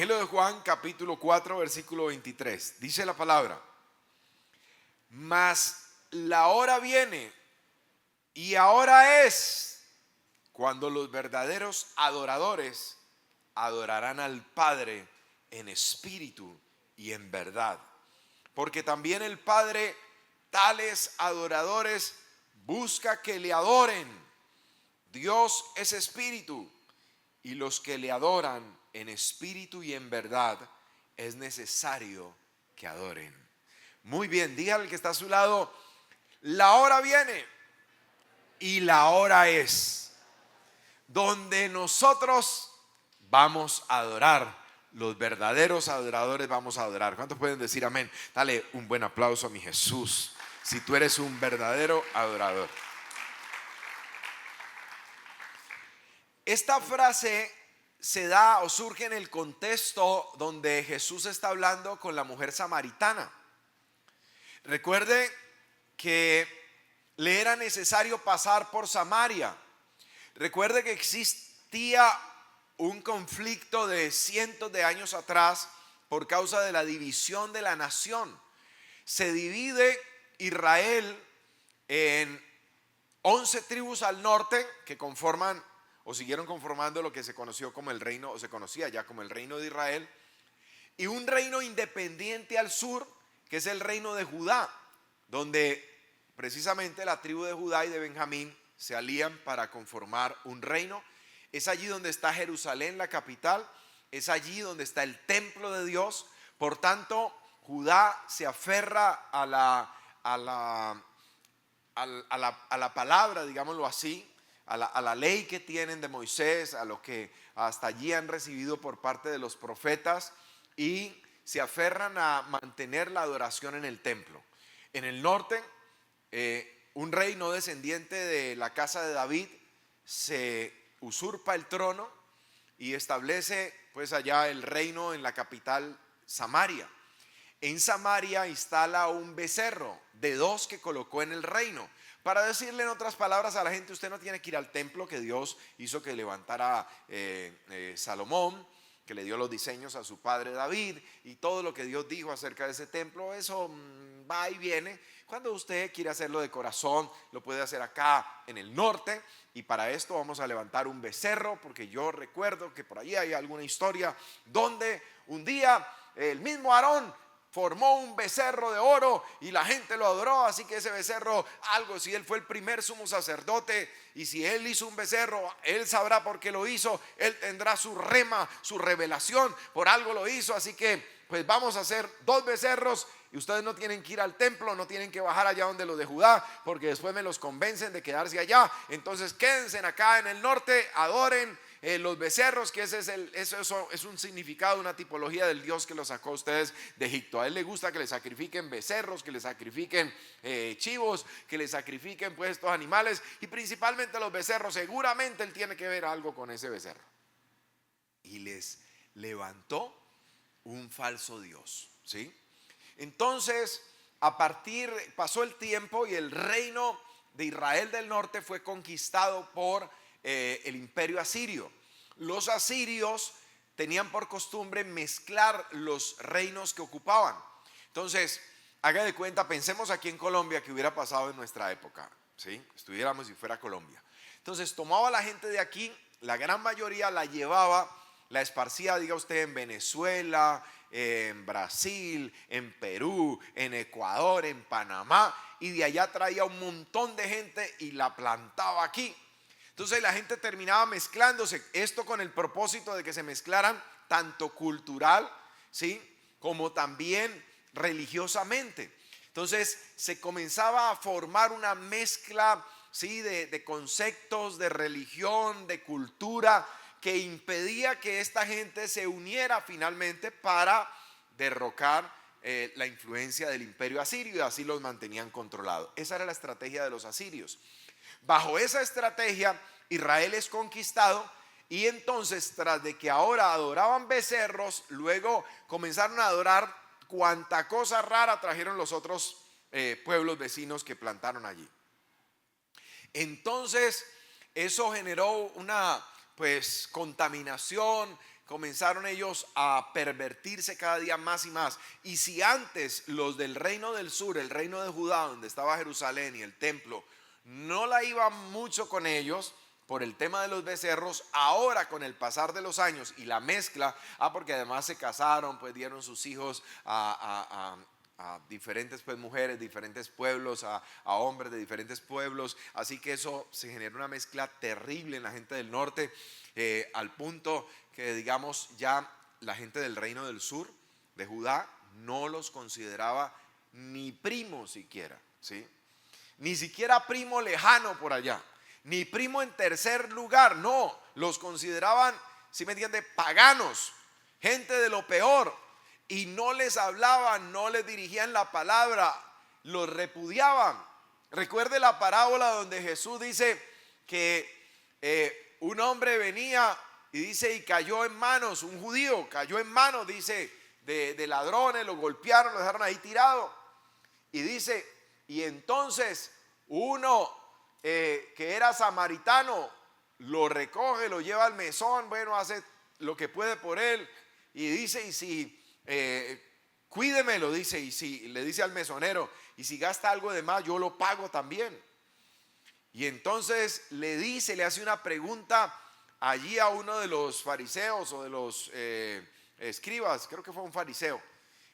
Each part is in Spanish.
Evangelio de Juan, capítulo 4, versículo 23. Dice la palabra: mas la hora viene y ahora es cuando los verdaderos adoradores adorarán al Padre en espíritu y en verdad. Porque también el Padre tales adoradores busca que le adoren. Dios es espíritu, y los que le adoran en espíritu y en verdad es necesario que adoren. Muy bien, dígale al que está a su lado: la hora viene y la hora es donde nosotros vamos a adorar. Los verdaderos adoradores vamos a adorar. ¿Cuántos pueden decir amén? Dale un buen aplauso a mi Jesús, si tú eres un verdadero adorador. Esta frase se da o surge en el contexto donde Jesús está hablando con la mujer samaritana. Recuerde que le era necesario pasar por Samaria. Recuerde que existía un conflicto de cientos de años atrás por causa de la división de la nación. Se divide Israel en 11 tribus al norte que conforman o siguieron conformando lo que se conoció como el reino, o se conocía ya como el reino de Israel, y un reino independiente al sur, que es el reino de Judá, donde precisamente la tribu de Judá y de Benjamín se alían para conformar un reino. Es allí donde está Jerusalén, la capital, es allí donde está el templo de Dios. Por tanto, Judá se aferra a la palabra, digámoslo así, a la ley que tienen de Moisés, a lo que hasta allí han recibido por parte de los profetas, y se aferran a mantener la adoración en el templo. En el norte, un rey no descendiente de la casa de David se usurpa el trono y establece pues allá el reino en la capital Samaria. En Samaria instala un becerro de 2 que colocó en el reino, para decirle en otras palabras a la gente: usted no tiene que ir al templo que Dios hizo que levantara Salomón, que le dio los diseños a su padre David, y todo lo que Dios dijo acerca de ese templo, eso va y viene. Cuando usted quiere hacerlo de corazón, lo puede hacer acá en el norte, y para esto vamos a levantar un becerro, porque yo recuerdo que por ahí hay alguna historia donde un día el mismo Aarón formó un becerro de oro y la gente lo adoró. Así que ese becerro, algo, si él fue el primer sumo sacerdote, y si él hizo un becerro, él sabrá por qué lo hizo, él tendrá su rema, su revelación, por algo lo hizo. Así que pues vamos a hacer 2 becerros, y ustedes no tienen que ir al templo, no tienen que bajar allá donde los de Judá, porque después me los convencen de quedarse allá. Entonces quédense acá en el norte, adoren los becerros, que eso es un significado, una tipología del Dios que los sacó a ustedes de Egipto. A él le gusta que le sacrifiquen becerros, que le sacrifiquen chivos, que le sacrifiquen pues estos animales, y principalmente los becerros. Seguramente él tiene que ver algo con ese becerro. Y les levantó un falso Dios, ¿sí? Entonces, pasó el tiempo y el reino de Israel del norte fue conquistado por el imperio asirio. Los asirios tenían por costumbre mezclar los reinos que ocupaban. Entonces, haga de cuenta, pensemos aquí en Colombia, que hubiera pasado en nuestra época, ¿sí? Estuviéramos si fuera Colombia. Entonces tomaba la gente de aquí, la gran mayoría la llevaba, la esparcía, diga usted, en Venezuela, en Brasil, en Perú, en Ecuador, en Panamá, y de allá traía un montón de gente y la plantaba aquí. Entonces la gente terminaba mezclándose, esto con el propósito de que se mezclaran tanto cultural, ¿sí?, como también religiosamente. Entonces se comenzaba a formar una mezcla, ¿sí?, de conceptos, de religión, de cultura, que impedía que esta gente se uniera finalmente para derrocar la influencia del imperio asirio, y así los mantenían controlados. Esa era la estrategia de los asirios. Bajo esa estrategia, Israel es conquistado, y entonces, tras de que ahora adoraban becerros, luego comenzaron a adorar cuanta cosa rara trajeron los otros pueblos vecinos que plantaron allí. Entonces eso generó una pues contaminación, comenzaron ellos a pervertirse cada día más y más. Y si antes los del reino del sur, el reino de Judá, donde estaba Jerusalén y el templo, no la iban mucho con ellos por el tema de los becerros, ahora con el pasar de los años y la mezcla, porque además se casaron, pues dieron sus hijos a diferentes pues mujeres, diferentes pueblos, a hombres de diferentes pueblos, así que eso se genera una mezcla terrible en la gente del norte, al punto que digamos ya la gente del reino del sur, de Judá, no los consideraba ni primos siquiera, ¿sí? Ni siquiera primo lejano por allá, ni primo en tercer lugar, no, los consideraban, ¿sí me entiende?, paganos, gente de lo peor, y no les hablaban, no les dirigían la palabra, los repudiaban. Recuerde la parábola donde Jesús dice que un hombre venía y dice, y cayó en manos, un judío cayó en manos, dice, de ladrones, lo golpearon, lo dejaron ahí tirado, y dice, y entonces uno que era samaritano lo recoge, lo lleva al mesón, bueno, hace lo que puede por él, y dice, y si cuídemelo, dice, y si le dice al mesonero, y si gasta algo de más, yo lo pago también. Y entonces le hace una pregunta allí a uno de los fariseos o de los escribas, creo que fue un fariseo.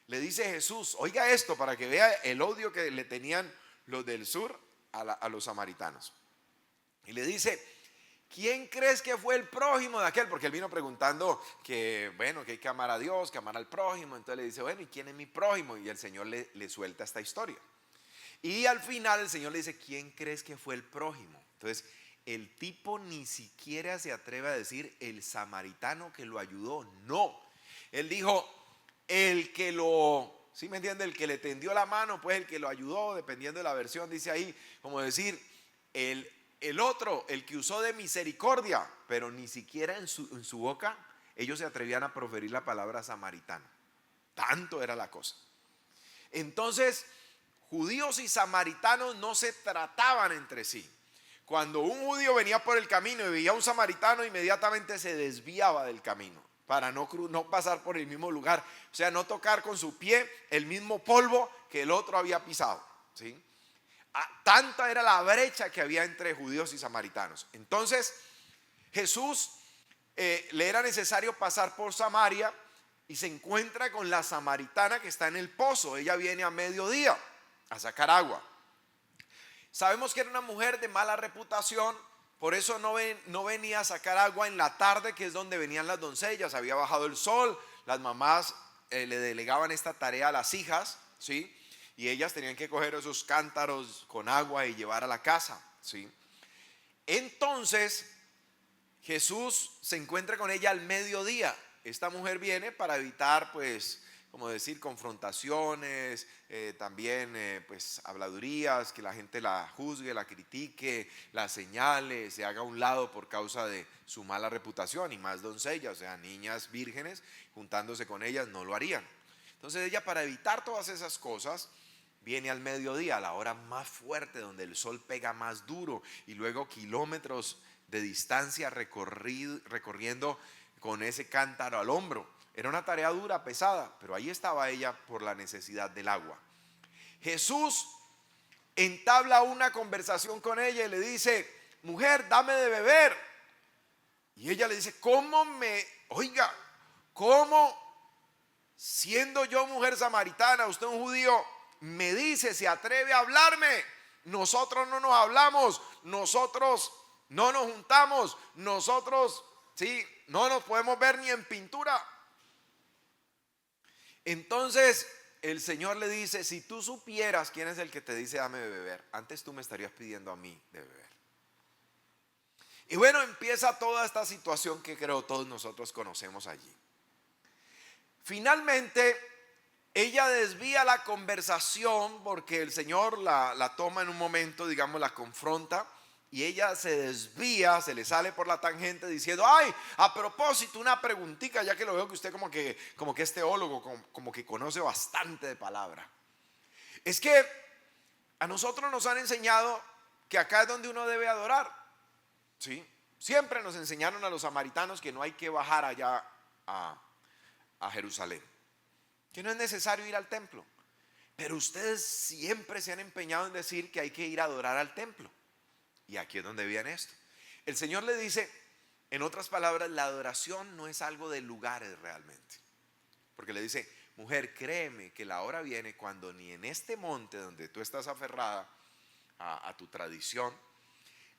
Le dice Jesús, oiga esto para que vea el odio que le tenían los del sur a los samaritanos. Y le dice, ¿quién crees que fue el prójimo de aquel? Porque él vino preguntando que, bueno, que hay que amar a Dios, que amar al prójimo. Entonces le dice, bueno, ¿y quién es mi prójimo? Y el Señor le suelta esta historia. Y al final el Señor le dice, ¿quién crees que fue el prójimo? Entonces el tipo ni siquiera se atreve a decir el samaritano que lo ayudó. No, él dijo, el que lo, ¿sí me entiende? El que le tendió la mano, pues el que lo ayudó, dependiendo de la versión, dice ahí, como decir, el otro, el que usó de misericordia, pero ni siquiera en su boca ellos se atrevían a proferir la palabra samaritano. Tanto era la cosa. Entonces, judíos y samaritanos no se trataban entre sí. Cuando un judío venía por el camino y veía a un samaritano, inmediatamente se desviaba del camino para no pasar por el mismo lugar, o sea, no tocar con su pie el mismo polvo que el otro había pisado, ¿sí? Tanta era la brecha que había entre judíos y samaritanos. Entonces Jesús le era necesario pasar por Samaria y se encuentra con la samaritana que está en el pozo. Ella viene a mediodía a sacar agua. Sabemos que era una mujer de mala reputación, por eso no venía a sacar agua en la tarde, que es donde venían las doncellas. Había bajado el sol, las mamás le delegaban esta tarea a las hijas, ¿sí? Y ellas tenían que coger esos cántaros con agua y llevar a la casa, ¿sí? Entonces Jesús se encuentra con ella al mediodía. Esta mujer viene para evitar, pues, como decir, confrontaciones, también pues habladurías, que la gente la juzgue, la critique, la señale, se haga a un lado por causa de su mala reputación. Y más doncellas, o sea, niñas vírgenes, juntándose con ellas no lo harían. Entonces ella, para evitar todas esas cosas, viene al mediodía, a la hora más fuerte, donde el sol pega más duro, y luego kilómetros de distancia recorriendo con ese cántaro al hombro. Era una tarea dura, pesada, pero ahí estaba ella por la necesidad del agua. Jesús entabla una conversación con ella y le dice, mujer, dame de beber. Y ella le dice, ¿cómo siendo yo mujer samaritana, usted un judío, me dice, se atreve a hablarme? Nosotros no nos hablamos, nosotros no nos juntamos, nosotros, sí, no nos podemos ver ni en pintura. Entonces el Señor le dice, si tú supieras quién es el que te dice dame de beber, antes tú me estarías pidiendo a mí de beber. Y bueno, empieza toda esta situación que creo todos nosotros conocemos allí. Finalmente ella desvía la conversación porque el Señor la toma en un momento, digamos, la confronta. Y ella se desvía, se le sale por la tangente diciendo, ay, a propósito, una preguntita, ya que lo veo que usted como que es teólogo, como que conoce bastante de palabra. Es que a nosotros nos han enseñado que acá es donde uno debe adorar, ¿sí? Siempre nos enseñaron a los samaritanos que no hay que bajar allá a Jerusalén, que no es necesario ir al templo. Pero ustedes siempre se han empeñado en decir que hay que ir a adorar al templo. Y aquí es donde viene esto. El Señor le dice, en otras palabras, la adoración no es algo de lugares realmente. Porque le dice, mujer, créeme que la hora viene cuando ni en este monte donde tú estás aferrada a tu tradición,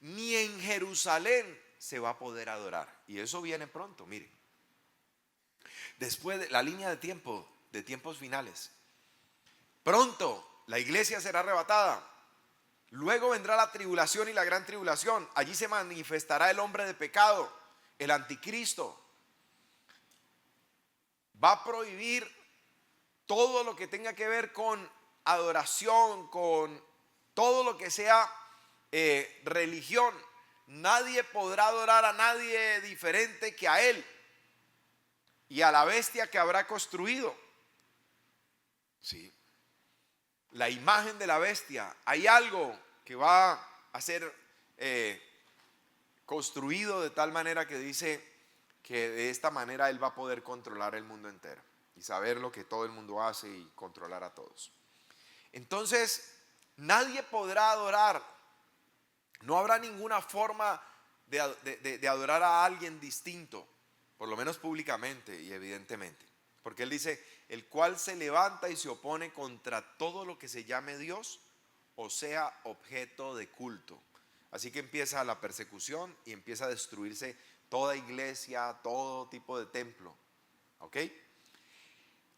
ni en Jerusalén se va a poder adorar. Y eso viene pronto, mire. Después de la línea de tiempo, de tiempos finales. Pronto la iglesia será arrebatada. Luego vendrá la tribulación y la gran tribulación. Allí se manifestará el hombre de pecado, el anticristo. Va a prohibir todo lo que tenga que ver con adoración, con todo lo que sea religión. Nadie podrá adorar a nadie diferente que a él y a la bestia que habrá construido. Sí. La imagen de la bestia. Hay algo que va a ser construido de tal manera que dice que de esta manera él va a poder controlar el mundo entero y saber lo que todo el mundo hace y controlar a todos. Entonces, nadie podrá adorar. No habrá ninguna forma de adorar a alguien distinto, por lo menos públicamente y evidentemente. Porque él dice, el cual se levanta y se opone contra todo lo que se llame Dios o sea objeto de culto. Así que empieza la persecución y empieza a destruirse toda iglesia, todo tipo de templo. ¿Ok?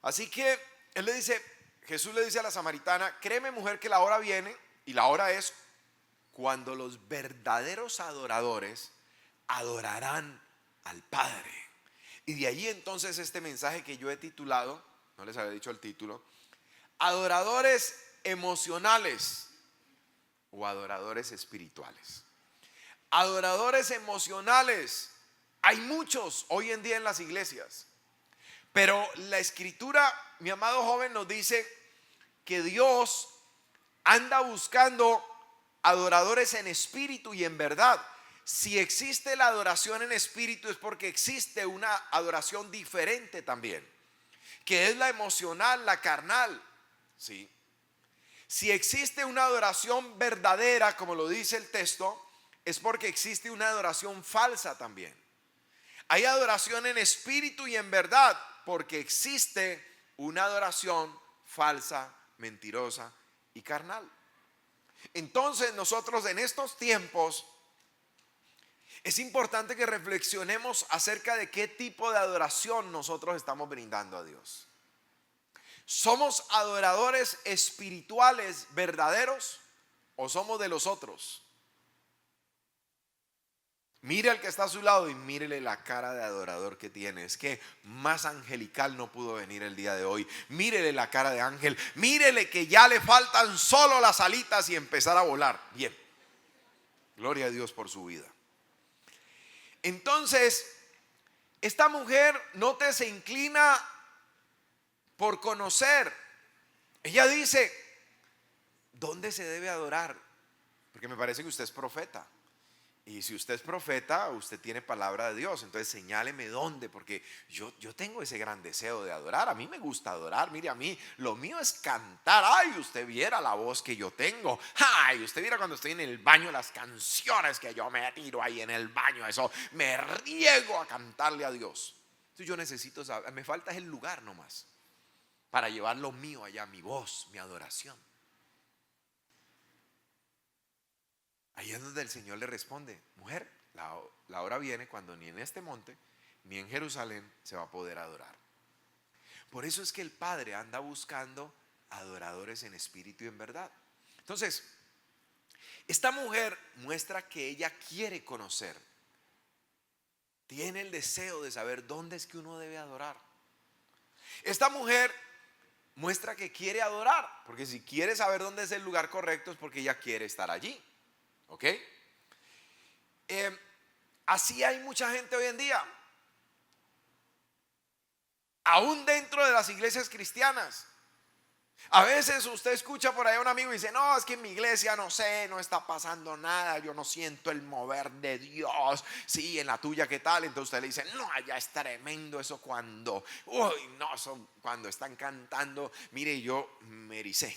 Así que él le dice, Jesús le dice a la samaritana, créeme mujer que la hora viene, y la hora es cuando los verdaderos adoradores adorarán al Padre. Y de allí entonces este mensaje que yo he titulado, no les había dicho el título, adoradores emocionales o adoradores espirituales. Adoradores emocionales, hay muchos hoy en día en las iglesias, pero la escritura, mi amado joven, nos dice que Dios anda buscando adoradores en espíritu y en verdad. Si existe la adoración en espíritu es porque existe una adoración diferente también, que es la emocional, la carnal. ¿Sí? Si existe una adoración verdadera, como lo dice el texto, es porque existe una adoración falsa también. Hay adoración en espíritu y en verdad, porque existe una adoración falsa, mentirosa y carnal. Entonces nosotros en estos tiempos es importante que reflexionemos acerca de qué tipo de adoración nosotros estamos brindando a Dios. ¿Somos adoradores espirituales verdaderos o somos de los otros? Mire al que está a su lado y mírele la cara de adorador que tiene. Es que más angelical no pudo venir el día de hoy. Mírele la cara de ángel. Mírele que ya le faltan solo las alitas y empezar a volar. Bien. Gloria a Dios por su vida. Entonces, esta mujer, note, se inclina por conocer. Ella dice, ¿dónde se debe adorar? Porque me parece que usted es profeta. Y si usted es profeta, usted tiene palabra de Dios. Entonces señáleme dónde, porque yo tengo ese gran deseo de adorar. A mí me gusta adorar. Mire, a mí lo mío es cantar. Ay, usted viera la voz que yo tengo. Ay, usted viera cuando estoy en el baño las canciones que yo me tiro ahí en el baño. Eso, me riego a cantarle a Dios. Entonces yo necesito saber, me falta el lugar nomás para llevar lo mío allá, mi voz, mi adoración. Ahí es donde el Señor le responde, mujer, la hora viene cuando ni en este monte ni en Jerusalén se va a poder adorar. Por eso es que el Padre anda buscando adoradores en espíritu y en verdad. Entonces, esta mujer muestra que ella quiere conocer, tiene el deseo de saber dónde es que uno debe adorar. Esta mujer muestra que quiere adorar, porque si quiere saber dónde es el lugar correcto es porque ella quiere estar allí. ¿Ok? Así hay mucha gente hoy en día, aún dentro de las iglesias cristianas. A veces usted escucha por ahí a un amigo y dice, no, es que en mi iglesia no sé, no está pasando nada, yo no siento el mover de Dios. Sí, en la tuya, ¿qué tal? Entonces usted le dice, no, allá es tremendo eso cuando, uy, no, eso cuando están cantando. Mire, yo me ericé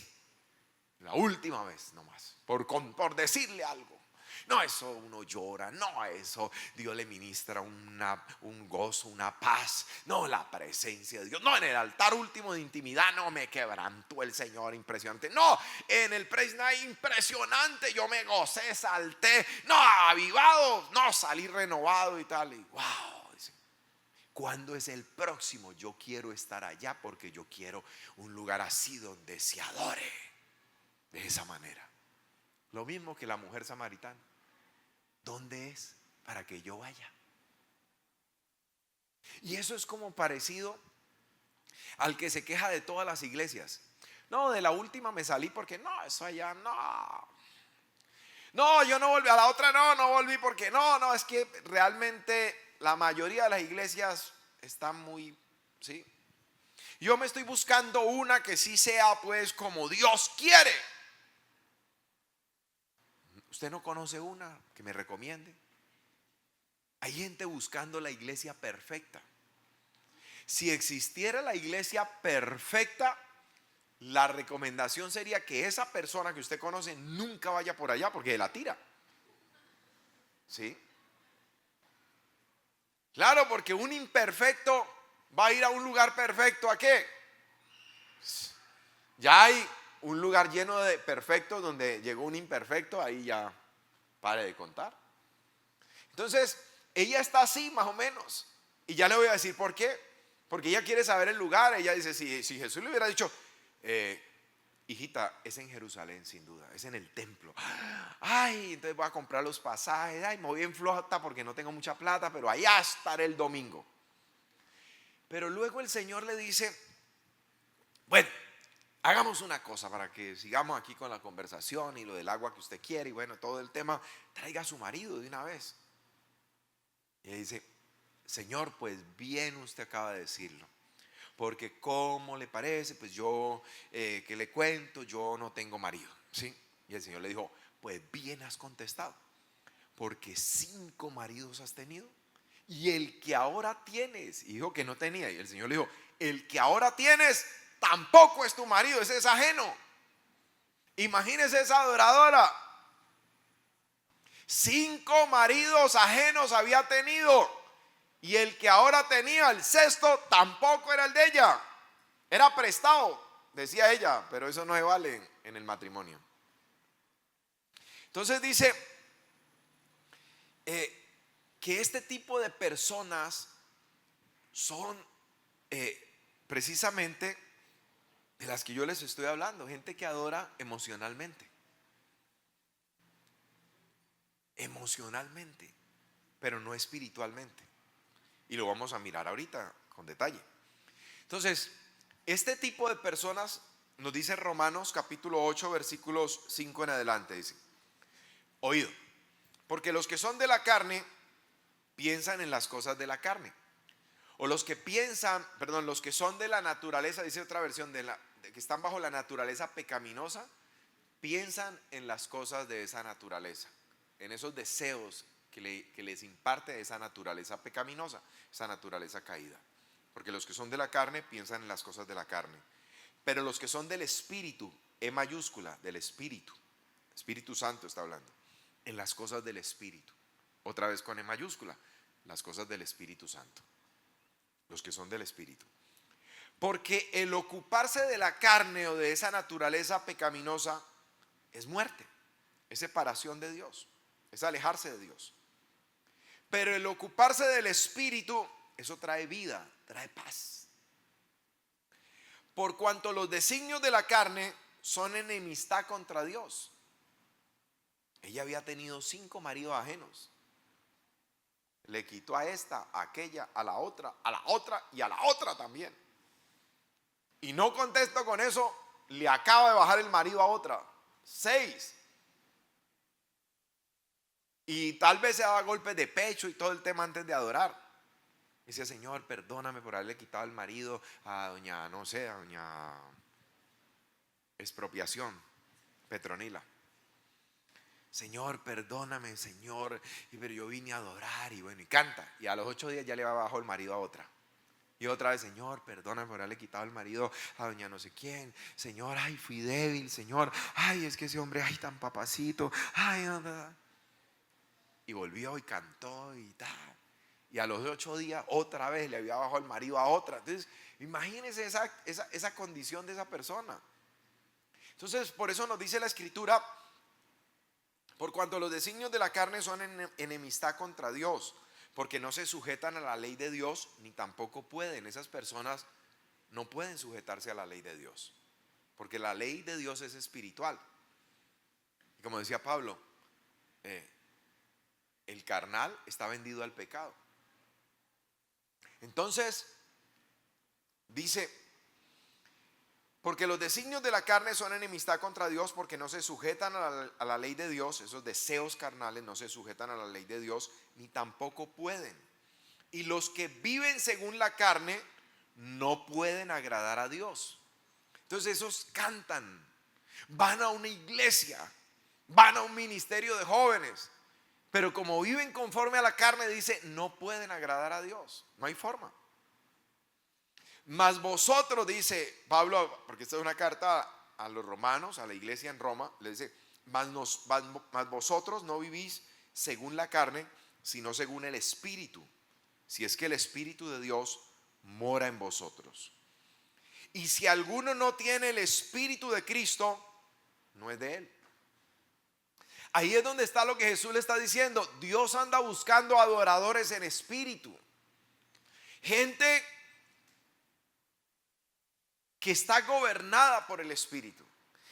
la última vez nomás, por decirle algo. No, eso uno llora, no, eso Dios le ministra un gozo, una paz. No, la presencia de Dios. No, en el altar último de intimidad, no, me quebrantó el Señor, impresionante. No, en el praise night, impresionante, yo me gocé, salté. No, avivado, no, salí renovado y tal. Y wow, dice, ¿cuándo es el próximo? Yo quiero estar allá porque yo quiero un lugar así donde se adore de esa manera. Lo mismo que la mujer samaritana. ¿Dónde es para que yo vaya? Y eso es como parecido al que se queja de todas las iglesias. No, de la última me salí porque no, eso allá no. No, yo no volví, a la otra no volví porque no, es que realmente la mayoría de las iglesias están muy, ¿sí? Yo me estoy buscando una que sí sea pues como Dios quiere. ¿Usted no conoce una que me recomiende? Hay gente buscando la iglesia perfecta. Si existiera la iglesia perfecta, la recomendación sería que esa persona que usted conoce nunca vaya por allá porque la tira. ¿Sí? Claro, porque un imperfecto va a ir a un lugar perfecto. ¿A qué? Ya hay un lugar lleno de perfectos donde llegó un imperfecto, ahí ya pare de contar. Entonces, ella está así más o menos. Y ya le voy a decir por qué. Porque ella quiere saber el lugar. Ella dice, si Jesús le hubiera dicho, hijita, es en Jerusalén sin duda, es en el templo. Ay, entonces voy a comprar los pasajes. Ay, me voy en flota porque no tengo mucha plata, pero allá estaré el domingo. Pero luego el Señor le dice, bueno, hagamos una cosa para que sigamos aquí con la conversación y lo del agua que usted quiere y bueno, todo el tema. Traiga a su marido de una vez. Y ella dice, Señor, pues bien usted acaba de decirlo. Porque ¿cómo le parece? Pues yo, ¿qué le cuento? Yo no tengo marido, ¿sí? Y el Señor le dijo, pues bien has contestado. Porque 5 maridos has tenido. Y el que ahora tienes, y dijo que no tenía. Y el Señor le dijo, el que ahora tienes tampoco es tu marido, ese es ajeno. Imagínese esa adoradora. 5 maridos ajenos había tenido. Y el que ahora tenía, el sexto, tampoco era el de ella. Era prestado, decía ella, pero eso no se vale en el matrimonio. Entonces dice que este tipo de personas son precisamente de las que yo les estoy hablando. Gente que adora emocionalmente. Emocionalmente, pero no espiritualmente. Y lo vamos a mirar ahorita con detalle. Entonces, este tipo de personas nos dice Romanos capítulo 8 versículos 5 en adelante. Dice, oído, porque los que son de la carne piensan en las cosas de la carne. O los que los que son de la naturaleza, dice otra versión, de que están bajo la naturaleza pecaminosa, piensan en las cosas de esa naturaleza, en esos deseos que les imparte esa naturaleza pecaminosa, esa naturaleza caída. Porque los que son de la carne piensan en las cosas de la carne. Pero los que son del Espíritu, E mayúscula, del Espíritu, Espíritu Santo está hablando, en las cosas del Espíritu. Otra vez con E mayúscula, las cosas del Espíritu Santo. Los que son del Espíritu. Porque el ocuparse de la carne o de esa naturaleza pecaminosa es muerte, es separación de Dios, es alejarse de Dios. Pero el ocuparse del Espíritu, eso trae vida, trae paz. Por cuanto los designios de la carne son enemistad contra Dios. Ella había tenido 5 maridos ajenos. Le quitó a esta, a aquella, a la otra y a la otra también. Y no contesto con eso, le acaba de bajar el marido a otra. 6. Y tal vez se daba golpes de pecho y todo el tema antes de adorar. Dice, Señor, perdóname por haberle quitado el marido a doña, no sé, a doña expropiación, Petronila. Señor, perdóname, Señor, pero yo vine a adorar, y bueno, y canta. Y a los 8 días ya le va bajo el marido a otra. Y otra vez, Señor, perdóname por haberle quitado el marido a doña no sé quién. Señor, ay, fui débil, Señor. Ay, es que ese hombre, ay, tan papacito. Ay, no. Y volvió y cantó y tal. Y a los 8 días otra vez le había bajado el marido a otra. Entonces, imagínense esa condición de esa persona. Entonces, por eso nos dice la Escritura: por cuanto los designios de la carne son enemistad contra Dios, porque no se sujetan a la ley de Dios, ni tampoco pueden. Esas personas no pueden sujetarse a la ley de Dios, porque la ley de Dios es espiritual. Y como decía Pablo, el carnal está vendido al pecado. Entonces, dice: porque los designios de la carne son enemistad contra Dios, porque no se sujetan a la ley de Dios. Esos deseos carnales no se sujetan a la ley de Dios, ni tampoco pueden. Y los que viven según la carne no pueden agradar a Dios. Entonces esos cantan, van a una iglesia, van a un ministerio de jóvenes, pero como viven conforme a la carne, dice, no pueden agradar a Dios. No hay forma. Mas vosotros, dice Pablo, porque esta es una carta a los romanos, a la iglesia en Roma, le dice: mas vosotros no vivís según la carne, sino según el Espíritu, si es que el Espíritu de Dios mora en vosotros. Y si alguno no tiene el Espíritu de Cristo, no es de él. Ahí es donde está lo que Jesús le está diciendo. Dios anda buscando adoradores en espíritu, gente que está gobernada por el Espíritu,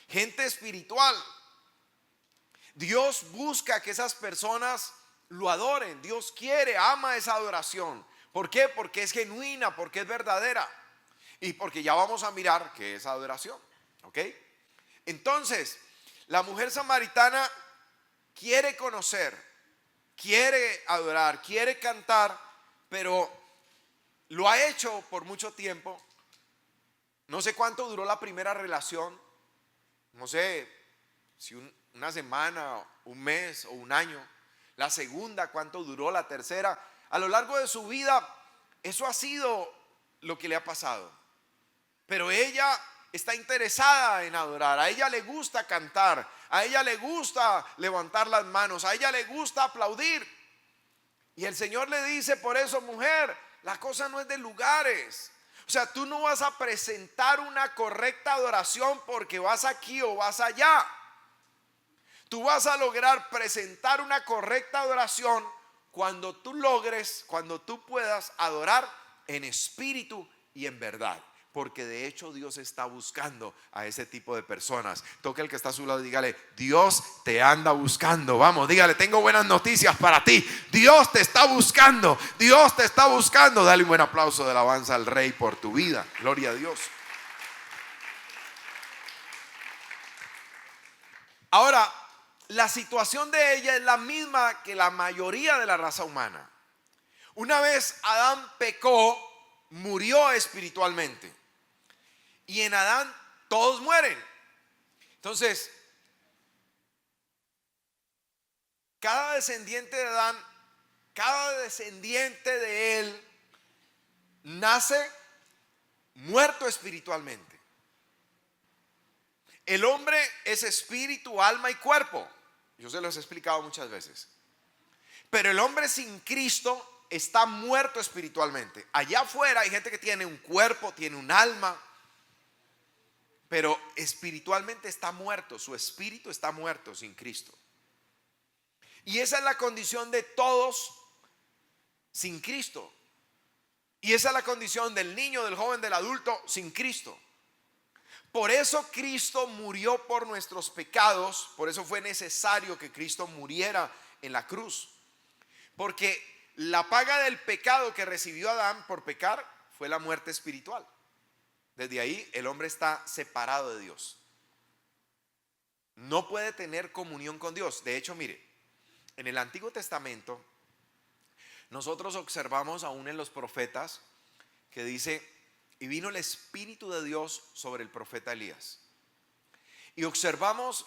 gente espiritual. Dios busca que esas personas lo adoren. Dios quiere, ama esa adoración. ¿Por qué? Porque es genuina, porque es verdadera, y porque ya vamos a mirar qué es adoración. ¿Ok? Entonces, la mujer samaritana quiere conocer, quiere adorar, quiere cantar, pero lo ha hecho por mucho tiempo. No sé cuánto duró la primera relación, no sé si una semana, un mes o un año. La segunda, cuánto duró, la tercera. A lo largo de su vida, eso ha sido lo que le ha pasado. Pero ella está interesada en adorar, a ella le gusta cantar, a ella le gusta levantar las manos, a ella le gusta aplaudir. Y el Señor le dice: por eso, mujer, la cosa no es de lugares. O sea, tú no vas a presentar una correcta adoración porque vas aquí o vas allá. Tú vas a lograr presentar una correcta adoración cuando tú logres, cuando tú puedas adorar en espíritu y en verdad. Porque de hecho Dios está buscando a ese tipo de personas. Toque al que está a su lado y dígale: Dios te anda buscando. Vamos, dígale: tengo buenas noticias para ti. Dios te está buscando. Dios te está buscando. Dale un buen aplauso de alabanza al Rey por tu vida. Gloria a Dios. Ahora, la situación de ella es la misma que la mayoría de la raza humana. Una vez Adán pecó, murió espiritualmente. Y en Adán todos mueren. Entonces, cada descendiente de Adán, cada descendiente de él, nace muerto espiritualmente. El hombre es espíritu, alma y cuerpo. Yo se los he explicado muchas veces. Pero el hombre sin Cristo está muerto espiritualmente. Allá afuera hay gente que tiene un cuerpo, tiene un alma, pero espiritualmente está muerto. Su espíritu está muerto sin Cristo. Y esa es la condición de todos sin Cristo. Y esa es la condición del niño, del joven, del adulto sin Cristo. Por eso Cristo murió por nuestros pecados. Por eso fue necesario que Cristo muriera en la cruz. Porque la paga del pecado que recibió Adán por pecar fue la muerte espiritual. Desde ahí el hombre está separado de Dios. No puede tener comunión con Dios. De hecho, mire, en el Antiguo Testamento nosotros observamos aún en los profetas que dice: y vino el Espíritu de Dios sobre el profeta Elías. Y observamos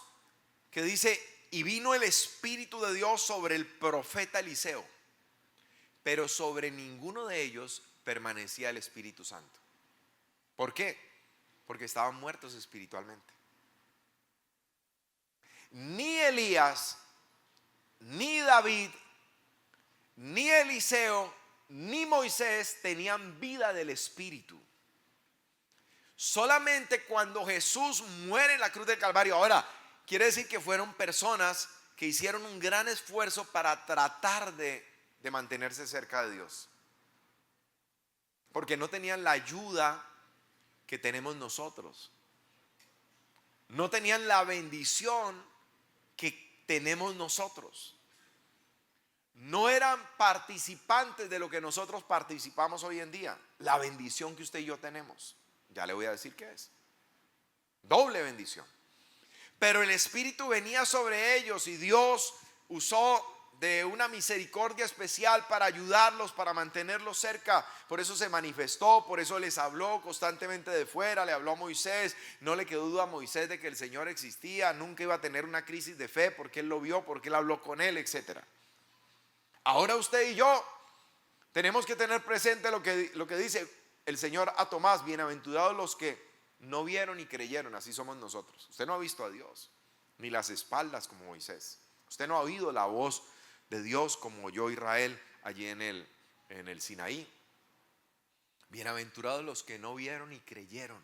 que dice, y vino el Espíritu de Dios sobre el profeta Eliseo, pero sobre ninguno de ellos permanecía el Espíritu Santo. ¿Por qué? Porque estaban muertos espiritualmente. Ni Elías, ni David, ni Eliseo, ni Moisés tenían vida del Espíritu. Solamente cuando Jesús muere en la cruz del Calvario. Ahora, quiere decir que fueron personas que hicieron un gran esfuerzo para tratar de mantenerse cerca de Dios, porque no tenían la ayuda que tenemos nosotros, no tenían la bendición que tenemos nosotros, no eran participantes de lo que nosotros participamos hoy en día, la bendición que usted y yo tenemos. Ya le voy a decir qué es: doble bendición. Pero el Espíritu venía sobre ellos y Dios usó de una misericordia especial para ayudarlos, para mantenerlos cerca. Por eso se manifestó, por eso les habló constantemente de fuera. Le habló a Moisés, no le quedó duda a Moisés de que el Señor existía, nunca iba a tener una crisis de fe porque él lo vio, porque él habló con él, etc. Ahora usted y yo tenemos que tener presente lo que dice el Señor a Tomás: bienaventurados los que no vieron y creyeron. Así somos nosotros. Usted no ha visto a Dios, ni las espaldas como Moisés. Usted no ha oído la voz de Dios como oyó Israel allí en el Sinaí. Bienaventurados los que no vieron y creyeron.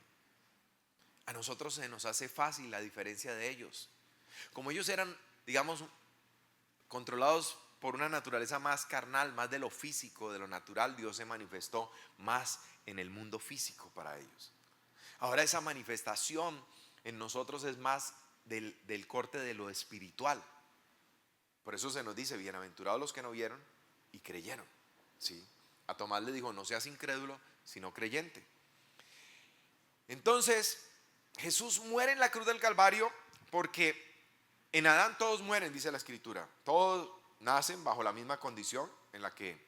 A nosotros se nos hace fácil la diferencia de ellos. Como ellos eran, digamos, controlados por una naturaleza más carnal, más de lo físico, de lo natural, Dios se manifestó más en el mundo físico para ellos. Ahora esa manifestación en nosotros es más del corte de lo espiritual. Por eso se nos dice: bienaventurados los que no vieron y creyeron. ¿Sí? A Tomás le dijo: no seas incrédulo, sino creyente. Entonces Jesús muere en la cruz del Calvario, porque en Adán todos mueren, dice la Escritura. Todos nacen bajo la misma condición en la que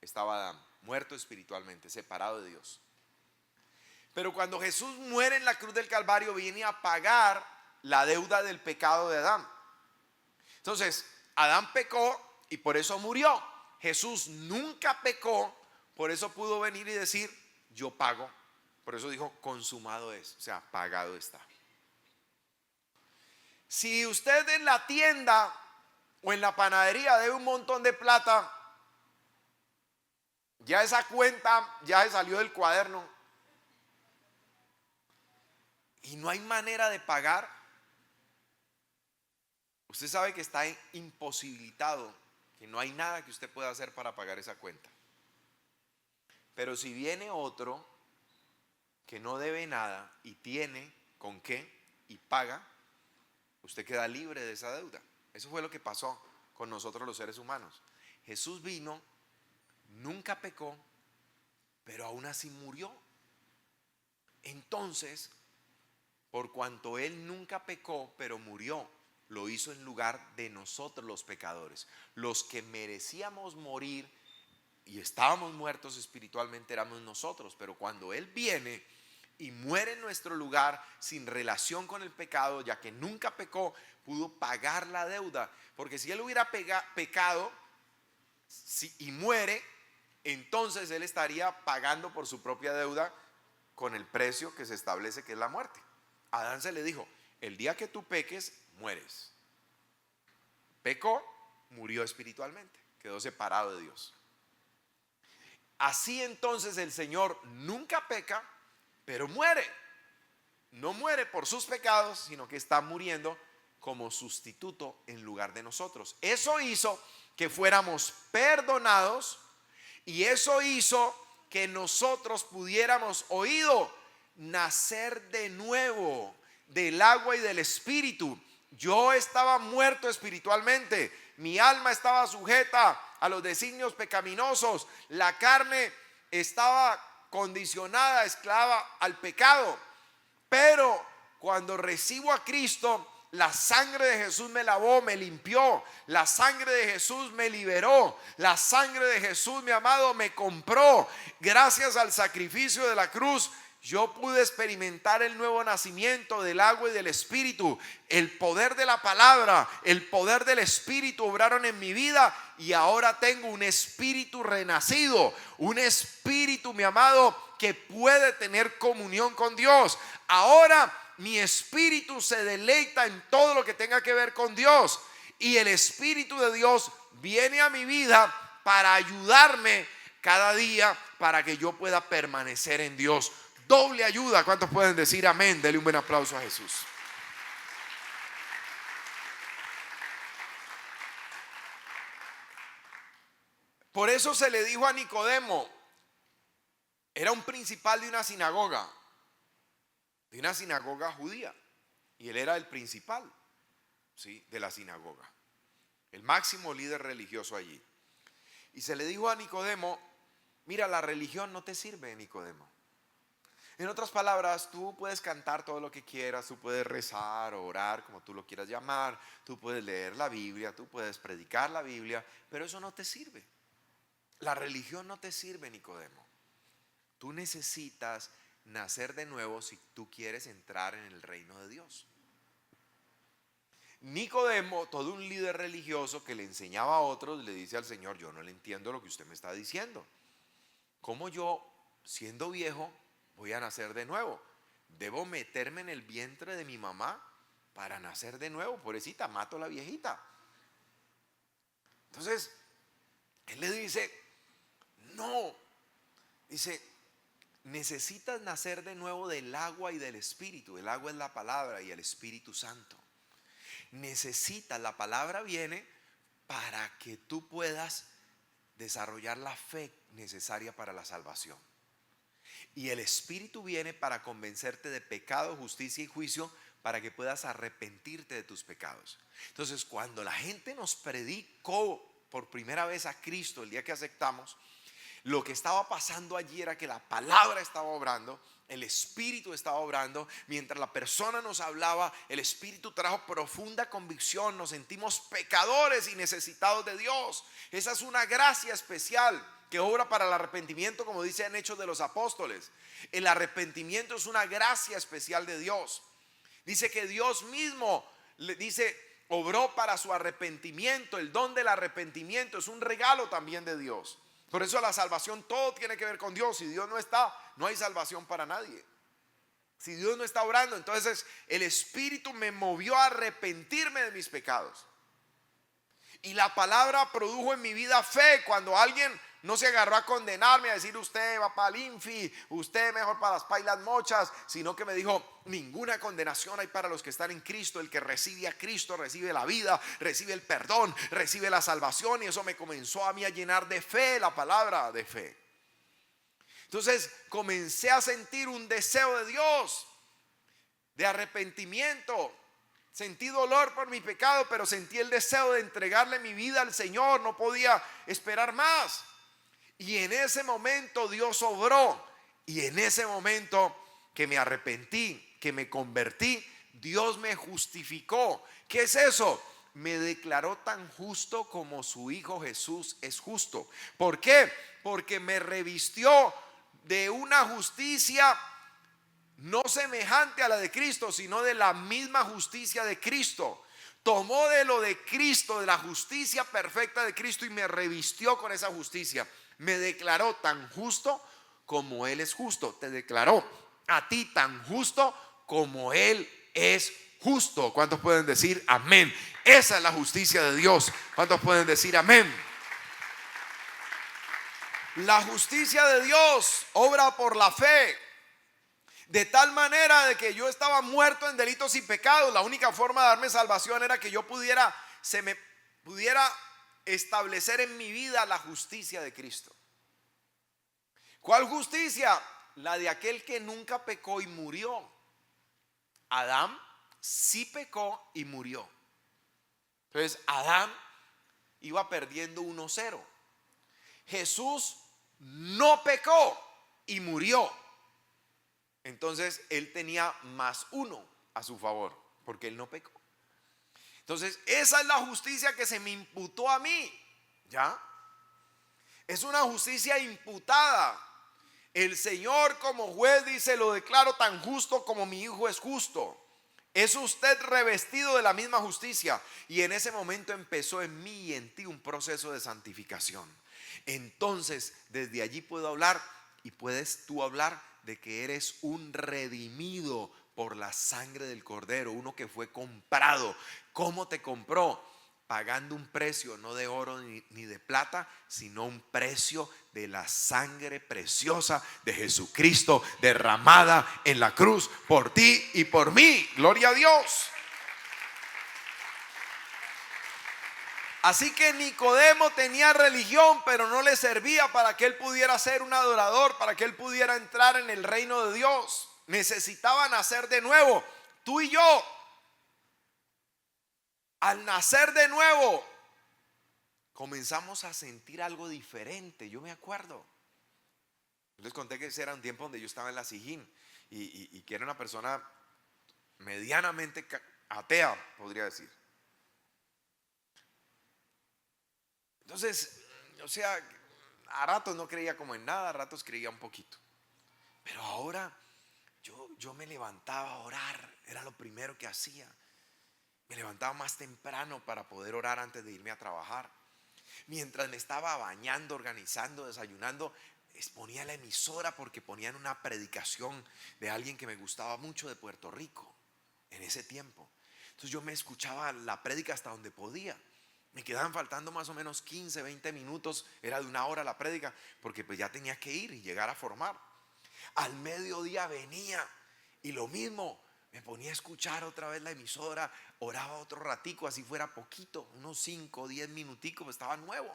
estaba Adán, muerto espiritualmente, separado de Dios. Pero cuando Jesús muere en la cruz del Calvario, viene a pagar la deuda del pecado de Adán. Entonces, Adán pecó y por eso murió. Jesús nunca pecó, por eso pudo venir y decir: yo pago. Por eso dijo: consumado es, o sea, pagado está. Si usted en la tienda o en la panadería debe un montón de plata, ya esa cuenta ya se salió del cuaderno y no hay manera de pagar, usted sabe que está imposibilitado, que no hay nada que usted pueda hacer para pagar esa cuenta. Pero si viene otro que no debe nada y tiene con qué y paga, usted queda libre de esa deuda. Eso fue lo que pasó con nosotros los seres humanos. Jesús vino, nunca pecó, pero aún así murió. Entonces, por cuanto Él nunca pecó, pero murió, lo hizo en lugar de nosotros los pecadores. Los que merecíamos morir y estábamos muertos espiritualmente éramos nosotros. Pero cuando Él viene y muere en nuestro lugar sin relación con el pecado, ya que nunca pecó, pudo pagar la deuda. Porque si Él hubiera pecado y muere, entonces Él estaría pagando por su propia deuda con el precio que se establece, que es la muerte. A Adán se le dijo: el día que tú peques, mueres. Pecó, murió espiritualmente, quedó separado de Dios. Así entonces el Señor nunca peca, pero muere. No muere por sus pecados, sino que está muriendo como sustituto en lugar de nosotros. Eso hizo que fuéramos perdonados, y eso hizo que nosotros pudiéramos nacer de nuevo del agua y del Espíritu. Yo estaba muerto espiritualmente, mi alma estaba sujeta a los designios pecaminosos, la carne estaba condicionada, esclava al pecado. Pero cuando recibo a Cristo, la sangre de Jesús me lavó, me limpió, la sangre de Jesús me liberó, la sangre de Jesús, mi amado, me compró. Gracias al sacrificio de la cruz, yo pude experimentar el nuevo nacimiento del agua y del espíritu. El poder de la palabra, el poder del espíritu obraron en mi vida y ahora tengo un espíritu renacido, un espíritu, mi amado, que puede tener comunión con Dios. Ahora mi espíritu se deleita en todo lo que tenga que ver con Dios y el Espíritu de Dios viene a mi vida para ayudarme cada día para que yo pueda permanecer en Dios. Doble ayuda. ¿Cuántos pueden decir amén? Dele un buen aplauso a Jesús. Por eso se le dijo a Nicodemo, era un principal de una sinagoga judía, y él era el principal, ¿sí?, de la sinagoga, el máximo líder religioso allí. Y se le dijo a Nicodemo, mira, la religión no te sirve, Nicodemo. En otras palabras, tú puedes cantar todo lo que quieras, tú puedes rezar o orar, como tú lo quieras llamar, tú puedes leer la Biblia, tú puedes predicar la Biblia, pero eso no te sirve. La religión no te sirve, Nicodemo. Tú necesitas nacer de nuevo si tú quieres entrar en el reino de Dios. Nicodemo, todo un líder religioso que le enseñaba a otros, le dice al Señor, yo no le entiendo lo que usted me está diciendo. ¿Cómo yo, siendo viejo, voy a nacer de nuevo? ¿Debo meterme en el vientre de mi mamá para nacer de nuevo? Pobrecita, mato a la viejita. Entonces, él le dice, no. Dice, necesitas nacer de nuevo del agua y del espíritu. El agua es la palabra y el Espíritu Santo. Necesitas, la palabra viene para que tú puedas desarrollar la fe necesaria para la salvación. Y el Espíritu viene para convencerte de pecado, justicia y juicio, para que puedas arrepentirte de tus pecados. Entonces, cuando la gente nos predicó por primera vez a Cristo el día que aceptamos, lo que estaba pasando allí era que la palabra estaba obrando, el Espíritu estaba obrando. Mientras la persona nos hablaba, el Espíritu trajo profunda convicción. Nos sentimos pecadores y necesitados de Dios. Esa es una gracia especial que obra para el arrepentimiento, como dice en Hechos de los Apóstoles. El arrepentimiento es una gracia especial de Dios. Dice que Dios mismo obró para su arrepentimiento. El don del arrepentimiento es un regalo también de Dios. Por eso la salvación, todo tiene que ver con Dios. Si Dios no está, no hay salvación para nadie. Si Dios no está obrando, entonces el Espíritu me movió a arrepentirme de mis pecados. Y la palabra produjo en mi vida fe. Cuando alguien no se agarró a condenarme, a decir usted va para el infi, usted mejor para las pailas mochas, sino que me dijo, ninguna condenación hay para los que están en Cristo. El que recibe a Cristo recibe la vida, recibe el perdón, recibe la salvación. Y eso me comenzó a mí a llenar de fe, la palabra de fe. Entonces comencé a sentir un deseo de Dios, de arrepentimiento. Sentí dolor por mi pecado, pero sentí el deseo de entregarle mi vida al Señor. No podía esperar más. Y en ese momento Dios obró. Y en ese momento que me arrepentí, que me convertí, Dios me justificó. ¿Qué es eso? Me declaró tan justo como su Hijo Jesús es justo. ¿Por qué? Porque me revistió de una justicia no semejante a la de Cristo, sino de la misma justicia de Cristo. Tomó de lo de Cristo, de la justicia perfecta de Cristo, y me revistió con esa justicia. Me declaró tan justo como Él es justo. Te declaró a ti tan justo como Él es justo. ¿Cuántos pueden decir amén? Esa es la justicia de Dios. ¿Cuántos pueden decir amén? La justicia de Dios obra por la fe. De tal manera de que yo estaba muerto en delitos y pecados. La única forma de darme salvación era que yo se me pudiera establecer en mi vida la justicia de Cristo. ¿Cuál justicia? La de aquel que nunca pecó y murió. Adán sí pecó y murió. Entonces Adán iba perdiendo 1-0. Jesús no pecó y murió. Entonces él tenía +1 a su favor, porque él no pecó. Entonces esa es la justicia que se me imputó a mí. ¿Ya? Es una justicia imputada. El Señor como juez dice: lo declaro tan justo como mi hijo es justo. Es usted revestido de la misma justicia. Y en ese momento empezó en mí y en ti un proceso de santificación. Entonces desde allí puedo hablar, y puedes tú hablar de que eres un redimido por la sangre del Cordero, uno que fue comprado. ¿Cómo te compró? Pagando un precio no de oro ni de plata, sino un precio de la sangre preciosa de Jesucristo derramada en la cruz por ti y por mí. Gloria a Dios. Así que Nicodemo tenía religión, pero no le servía para que él pudiera ser un adorador, para que él pudiera entrar en el reino de Dios. Necesitaba nacer de nuevo. Tú y yo, al nacer de nuevo, comenzamos a sentir algo diferente. Yo me acuerdo, les conté que ese era un tiempo donde yo estaba en la Sijín y que era una persona medianamente atea, podría decir. Entonces, o sea, a ratos no creía como en nada, a ratos creía un poquito. Pero ahora yo me levantaba a orar, era lo primero que hacía. Me levantaba más temprano para poder orar antes de irme a trabajar. Mientras me estaba bañando, organizando, desayunando, ponía la emisora porque ponían una predicación de alguien que me gustaba mucho de Puerto Rico en ese tiempo. Entonces yo me escuchaba la prédica hasta donde podía. Me quedaban faltando más o menos 15, 20 minutos, era de una hora la prédica, porque pues ya tenía que ir y llegar a formar. Al mediodía venía y lo mismo, me ponía a escuchar otra vez la emisora, oraba otro ratico, así fuera poquito, unos 5 o 10 minuticos, pues estaba nuevo.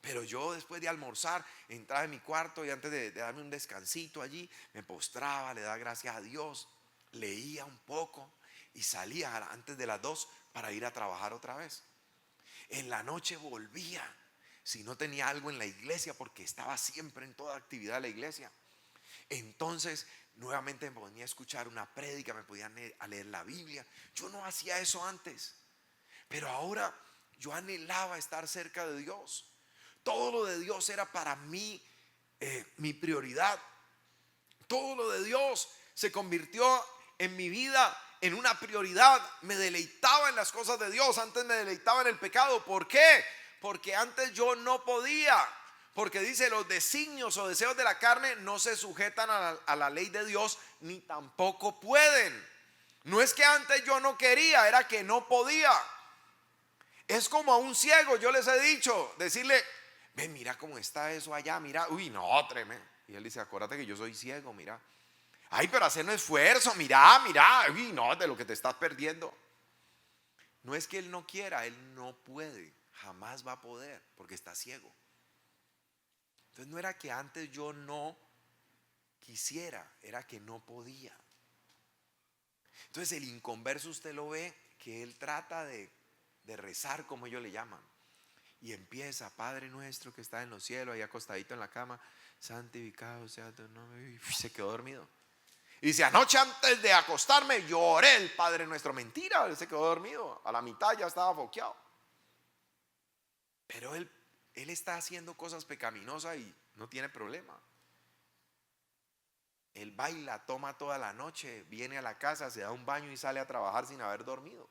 Pero yo después de almorzar entraba en mi cuarto y antes de darme un descansito allí, me postraba, le daba gracias a Dios, leía un poco y salía antes de las 2 para ir a trabajar otra vez. En la noche volvía, si no tenía algo en la iglesia, porque estaba siempre en toda actividad de la iglesia. Entonces nuevamente me ponía a escuchar una prédica, me podía a leer la Biblia. Yo no hacía eso antes, pero ahora yo anhelaba estar cerca de Dios. Todo lo de Dios era para mí mi prioridad. Todo lo de Dios se convirtió en mi vida en una prioridad. Me deleitaba en las cosas de Dios. Antes me deleitaba en el pecado. ¿Por qué? Porque antes yo no podía. Porque dice: los designios o deseos de la carne no se sujetan a la ley de Dios, ni tampoco pueden. No es que antes yo no quería, era que no podía. Es como a un ciego, yo les he dicho, decirle: ven, mira cómo está eso allá, mira, uy, no, tremendo. Y él dice: acuérdate que yo soy ciego, mira. Ay, pero hacer un esfuerzo, mira, uy, no, de lo que te estás perdiendo. No es que él no quiera, él no puede, jamás va a poder, porque está ciego. Entonces no era que antes yo no quisiera, era que no podía. Entonces el inconverso, usted lo ve que él trata de rezar como ellos le llaman. Y empieza: Padre nuestro que está en los cielos, ahí acostadito en la cama, santificado sea tu nombre. Y se quedó dormido. Y dice: anoche antes de acostarme lloré el Padre nuestro. Mentira, él se quedó dormido. A la mitad ya estaba foqueado. Pero él está haciendo cosas pecaminosas y no tiene problema. Él baila, toma toda la noche, viene a la casa, se da un baño y sale a trabajar sin haber dormido.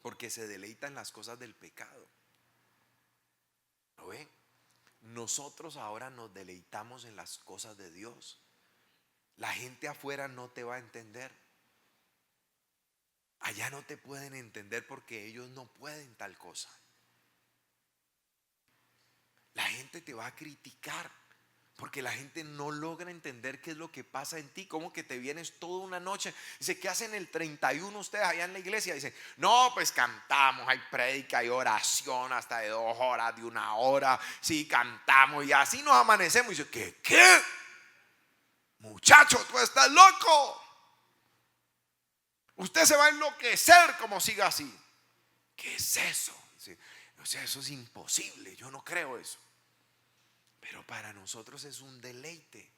Porque se deleita en las cosas del pecado. ¿Lo ven? Nosotros ahora nos deleitamos en las cosas de Dios. La gente afuera no te va a entender. Allá no te pueden entender porque ellos no pueden tal cosa. La gente te va a criticar porque la gente no logra entender qué es lo que pasa en ti. Como que te vienes toda una noche. Dice: ¿qué hacen el 31 ustedes allá en la iglesia? Dice: no, pues cantamos, hay prédica, hay oración hasta de 2 horas, de 1 hora. Sí, cantamos y así nos amanecemos. Y dice: ¿qué? Muchacho, tú estás loco. Usted se va a enloquecer como siga así. ¿Qué es eso? Dice: o sea, eso es imposible, yo no creo eso. Pero para nosotros es un deleite.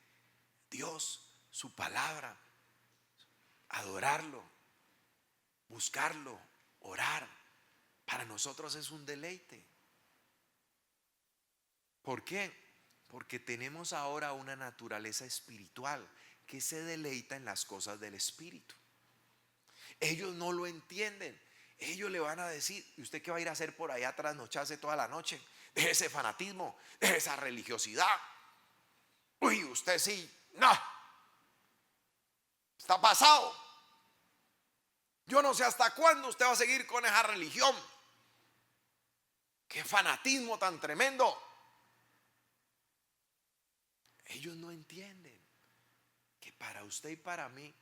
Dios, su palabra, adorarlo, buscarlo, orar, para nosotros es un deleite. ¿Por qué? Porque tenemos ahora una naturaleza espiritual que se deleita en las cosas del espíritu. Ellos no lo entienden. Ellos le van a decir: ¿y usted qué va a ir a hacer por allá a trasnocharse toda la noche? De ese fanatismo, de esa religiosidad. Uy, usted sí, no, está pasado. Yo no sé hasta cuándo usted va a seguir con esa religión. Qué fanatismo tan tremendo. Ellos no entienden que para usted y para mí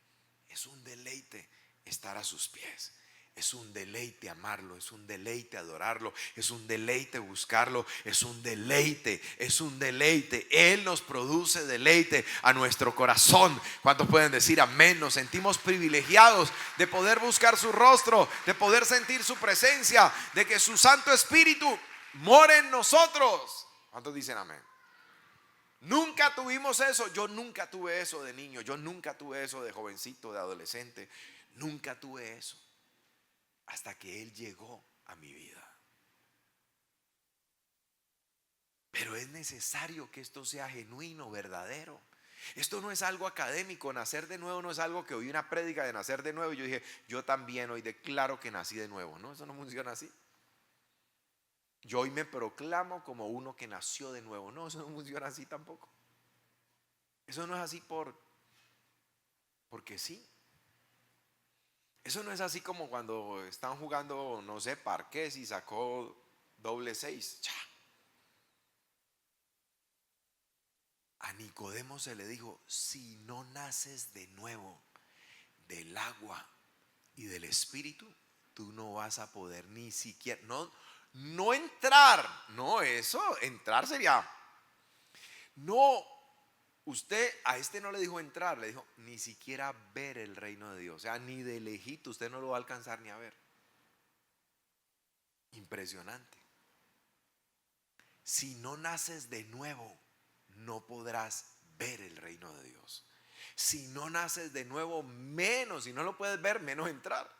es un deleite estar a sus pies. Es un deleite amarlo, es un deleite adorarlo, es un deleite buscarlo, es un deleite, es un deleite. Él nos produce deleite a nuestro corazón. ¿Cuántos pueden decir amén? Nos sentimos privilegiados de poder buscar su rostro, de poder sentir su presencia, de que su Santo Espíritu more en nosotros. ¿Cuántos dicen amén? Nunca tuvimos eso. Yo nunca tuve eso de niño. Yo nunca tuve eso de jovencito, de adolescente. Nunca tuve eso hasta que Él llegó a mi vida. Pero es necesario que esto sea genuino, verdadero. Esto no es algo académico. Nacer de nuevo no es algo que oí una prédica de nacer de nuevo y yo dije: yo también hoy declaro que nací de nuevo. No, eso no funciona así. Yo hoy me proclamo como uno que nació de nuevo. No, eso no funciona así tampoco. Eso no es así porque sí. Eso no es así como cuando están jugando, no sé, parqués y sacó doble 6. A Nicodemo se le dijo: si no naces de nuevo del agua y del espíritu, tú no vas a poder ni siquiera, no entrar. No, eso, entrar sería, no. Usted a este no le dijo entrar, le dijo ni siquiera ver el reino de Dios. O sea, ni de lejito usted no lo va a alcanzar ni a ver. Impresionante. Si no naces de nuevo, no podrás ver el reino de Dios. Si no naces de nuevo, menos, si no lo puedes ver, menos entrar.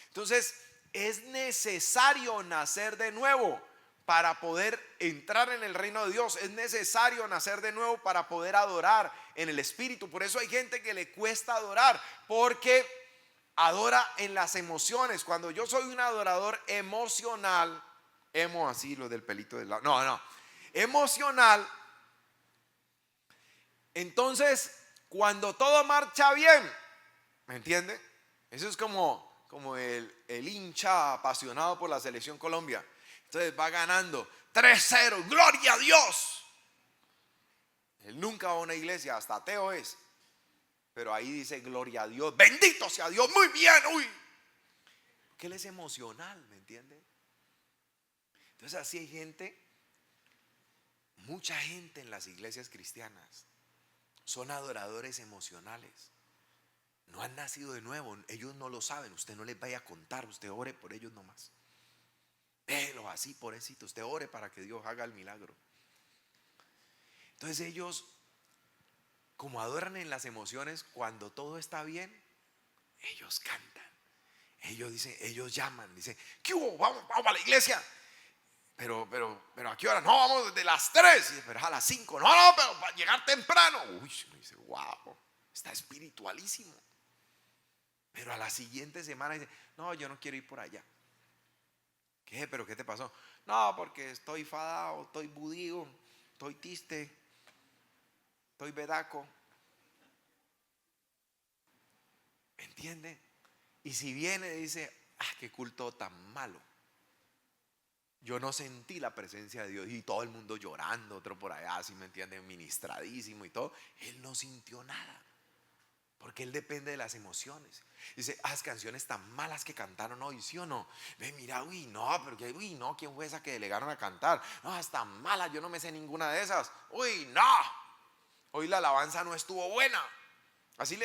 Entonces, es necesario nacer de nuevo para poder entrar en el reino de Dios. Es necesario nacer de nuevo para poder adorar en el Espíritu. Por eso hay gente que le cuesta adorar, porque adora en las emociones. Cuando yo soy un adorador emocional, así lo del pelito del lado, no, emocional, entonces cuando todo marcha bien, ¿me entiende? Eso es como el hincha apasionado por la selección Colombia. Entonces va ganando 3-0, gloria a Dios. Él nunca va a una iglesia, hasta ateo es, pero ahí dice gloria a Dios, bendito sea Dios, muy bien, uy. Porque él es emocional, ¿me entiende? Entonces así hay gente, mucha gente en las iglesias cristianas son adoradores emocionales. No han nacido de nuevo, ellos no lo saben. Usted no les vaya a contar, usted ore por ellos nomás. Pero así, pobrecito, usted ore para que Dios haga el milagro. Entonces ellos, como adoran en las emociones, cuando todo está bien, ellos cantan. Ellos dicen, ellos llaman, dicen: ¿qué hubo? Vamos a la iglesia. Pero ¿a qué hora? No, vamos desde las 3. Pero a las 5. No, pero para llegar temprano. Uy, me dice: wow, está espiritualísimo. Pero a la siguiente semana dice: no, yo no quiero ir por allá. ¿Qué? ¿Pero qué te pasó? No, porque estoy fadado, estoy budío, estoy triste, estoy bedaco. ¿Me entiende? Y si viene y dice: qué culto tan malo, yo no sentí la presencia de Dios, y todo el mundo llorando, otro por allá, ¿sí me entiende? Ministradísimo y todo. Él no sintió nada, porque él depende de las emociones. Dice: las canciones tan malas que cantaron hoy, ¿sí o no? Ve, mira, uy, no, pero que, uy, no, ¿quién fue esa que delegaron a cantar? No, están malas, yo no me sé ninguna de esas. Uy, no, hoy la alabanza no estuvo buena. Así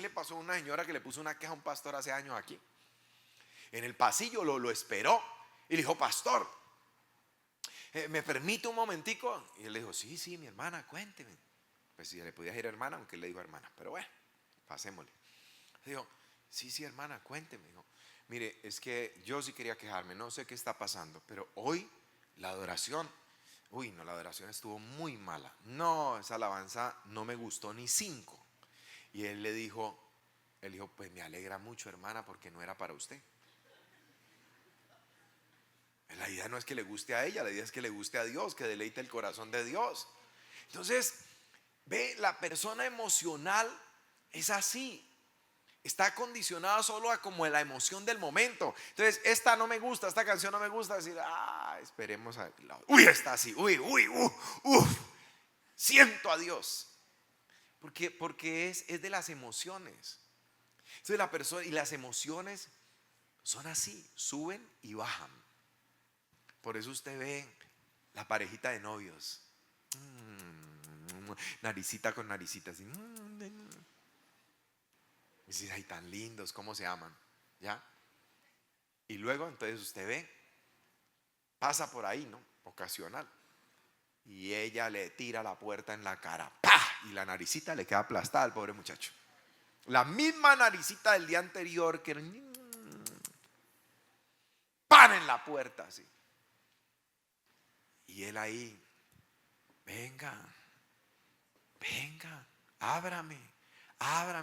le pasó a una señora que le puso una queja a un pastor hace años aquí. En el pasillo lo esperó y le dijo: pastor, ¿me permite un momentico? Y él le dijo: sí, mi hermana, cuénteme. Pues si le podía decir hermana, aunque él le dijo hermana, pero bueno, pasémosle. Le dijo: sí, hermana, cuénteme. Dijo: mire, es que yo sí quería quejarme, no sé qué está pasando, pero hoy la adoración, Uy, no, la adoración estuvo muy mala. No, esa alabanza no me gustó ni 5. Y él dijo, pues me alegra mucho, hermana, porque no era para usted. La idea no es que le guste a ella, la idea es que le guste a Dios, que deleite el corazón de Dios. Entonces, ve, la persona emocional es así. Está condicionada solo a como la emoción del momento. Entonces, esta no me gusta, esta canción no me gusta. Decir, esperemos a... Uy, está así, siento a Dios. Porque es de las emociones. Entonces la persona y las emociones son así, suben y bajan. Por eso usted ve la parejita de novios, naricita con naricita, así. Y dice, ay, tan lindos, ¿cómo se aman? ¿Ya? Y luego entonces usted ve, pasa por ahí, ¿no? Ocasional. Y ella le tira la puerta en la cara, ¡pah! Y la naricita le queda aplastada al pobre muchacho. La misma naricita del día anterior que ¡pan! En la puerta, así. Y él ahí, venga, ábrame,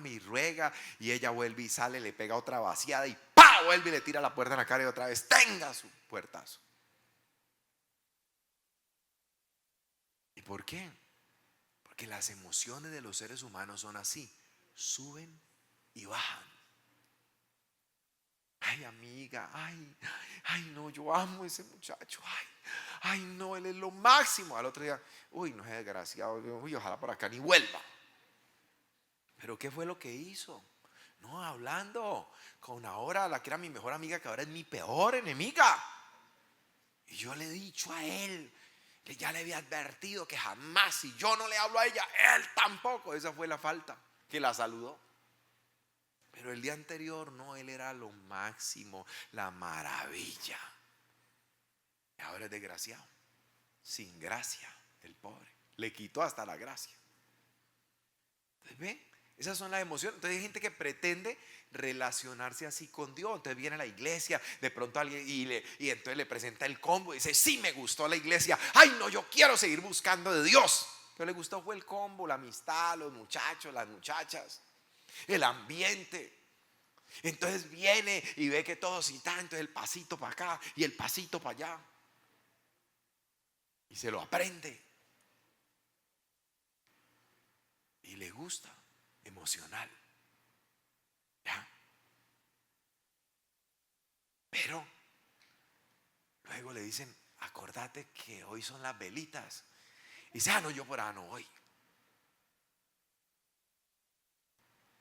y ruega. Y ella vuelve y sale, le pega otra vaciada y ¡pa! Vuelve y le tira la puerta en la cara y otra vez tenga su puertazo. ¿Y por qué? Porque las emociones de los seres humanos son así, suben y bajan. Ay, amiga, ay, no, yo amo a ese muchacho. Ay, no, él es lo máximo. Al otro día, uy, no es desgraciado, uy, ojalá por acá ni vuelva. Pero ¿qué fue lo que hizo? No, hablando con ahora la que era mi mejor amiga, que ahora es mi peor enemiga. Y yo le he dicho a él que ya le había advertido que jamás, si yo no le hablo a ella, él tampoco. Esa fue la falta, que la saludó. Pero el día anterior no, él era lo máximo, la maravilla. Y ahora es desgraciado, sin gracia, el pobre. Le quitó hasta la gracia. Entonces, ¿ven? Esas son las emociones. Entonces hay gente que pretende relacionarse así con Dios. Entonces viene a la iglesia, de pronto alguien y entonces le presenta el combo y dice, sí, me gustó la iglesia. Ay, no, yo quiero seguir buscando de Dios. Pero le gustó fue el combo, la amistad, los muchachos, las muchachas, el ambiente. Entonces viene y ve que todos y tanto, entonces el pasito para acá y el pasito para allá. Y se lo aprende. Y le gusta, emocional. ¿Ya? Pero luego le dicen, acordate que hoy son las velitas. Y dice, no, yo por ahí no voy.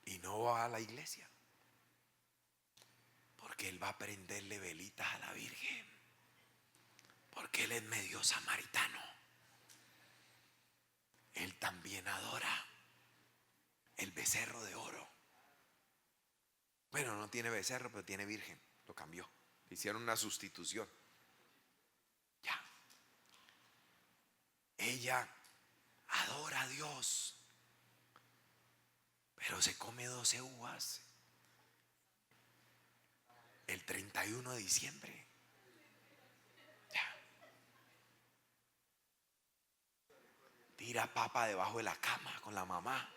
Y no va a la iglesia. Porque él va a prenderle velitas a la Virgen. Porque él es medio samaritano. Él también adora el becerro de oro. Bueno, no tiene becerro, pero tiene virgen. Lo cambió. Hicieron una sustitución. Ya. Ella adora a Dios, pero se come 12 uvas el 31 de diciembre. Ya. Tira papa debajo de la cama con la mamá.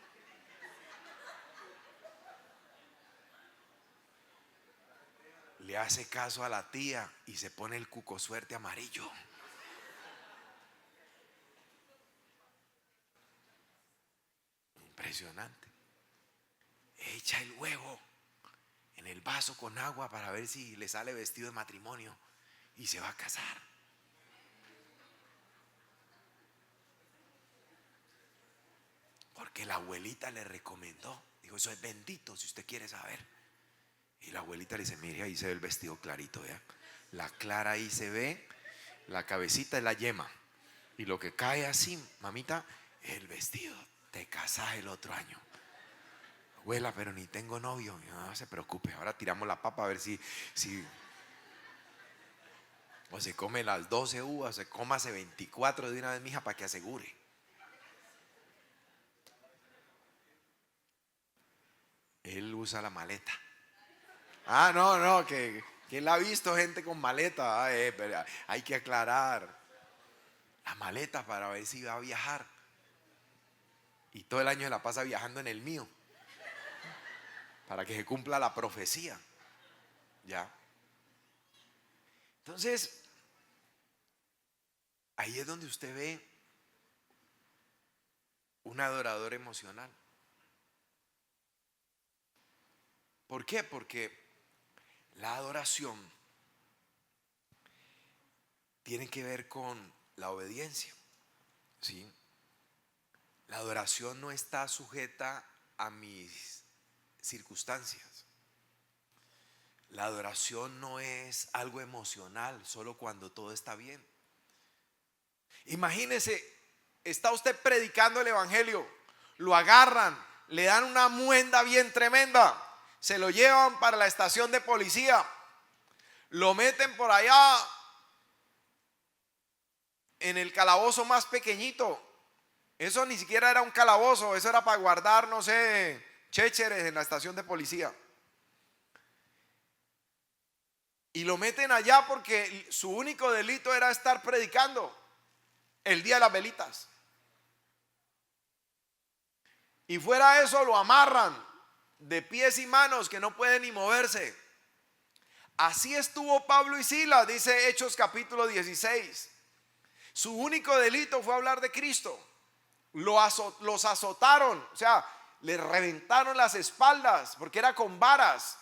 Le hace caso a la tía y se pone el cuco suerte amarillo. Impresionante. Echa el huevo en el vaso con agua para ver si le sale vestido de matrimonio y se va a casar. Porque la abuelita le recomendó. Dijo, eso es bendito si usted quiere saber. Y la abuelita le dice, mire, ahí se ve el vestido clarito, ¿ya? La clara ahí se ve, la cabecita es la yema. Y lo que cae así, mamita, es el vestido. Te casas el otro año. Abuela, pero ni tengo novio. No se preocupe, ahora tiramos la papa a ver si o se come las 12 uvas, se cómase 24 de una vez, mija, para que asegure. Él usa la maleta. No, que él ha visto gente con maleta. Pero hay que aclarar. la maleta para ver si iba a viajar. Y todo el año se la pasa viajando en el mío, para que se cumpla la profecía. ¿Ya? Entonces, ahí es donde usted ve un adorador emocional. ¿Por qué? Porque la adoración tiene que ver con la obediencia, ¿sí? La adoración no está sujeta a mis circunstancias. La adoración no es algo emocional solo cuando todo está bien. Imagínese, está usted predicando el evangelio, lo agarran, le dan una muenda bien tremenda, se lo llevan para la estación de policía, lo meten por allá en el calabozo más pequeñito. Eso ni siquiera era un calabozo, eso era para guardar, no sé, chécheres en la estación de policía. Y lo meten allá porque su único delito era estar predicando el día de las velitas. Y fuera de eso lo amarran de pies y manos que no pueden ni moverse. Así estuvo Pablo y Silas, dice Hechos capítulo 16. Su único delito fue hablar de Cristo. Los azotaron, o sea, les reventaron las espaldas porque era con varas.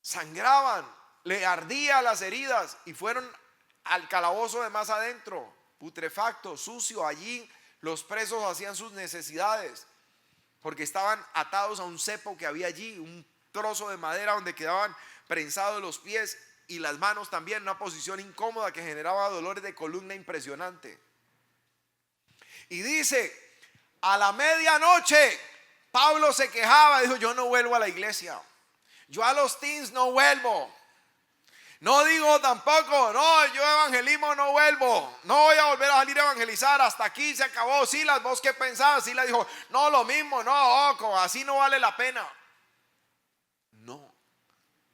Sangraban, le ardían las heridas y fueron al calabozo de más adentro, putrefacto, sucio. Allí los presos hacían sus necesidades porque estaban atados a un cepo que había allí, un trozo de madera donde quedaban prensados los pies y las manos también, una posición incómoda que generaba dolores de columna impresionante. Y dice, a la medianoche Pablo se quejaba, dijo: yo no vuelvo a la iglesia, yo a los teens no vuelvo, no digo tampoco, no, yo evangelismo no vuelvo, no voy a volver a salir a evangelizar, hasta aquí se acabó. Silas, ¿vos qué pensás? Silas dijo: no, lo mismo, no, oco, así no vale la pena. No,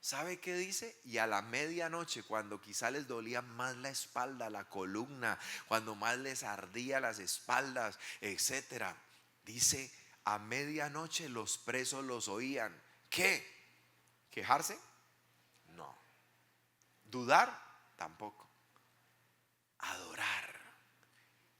¿sabe qué dice? Y a la medianoche, cuando quizá les dolía más la espalda, la columna, cuando más les ardía las espaldas, etcétera, dice, a medianoche los presos los oían. ¿Qué? ¿Quejarse? No. ¿Dudar? Tampoco. Adorar.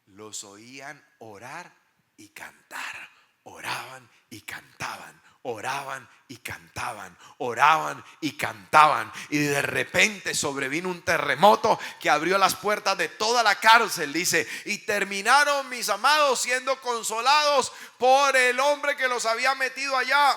Los oían orar y cantar. Oraban y cantaban, oraban y cantaban, oraban y cantaban. Y de repente sobrevino un terremoto que abrió las puertas de toda la cárcel, dice, y terminaron, mis amados, siendo consolados por el hombre que los había metido allá.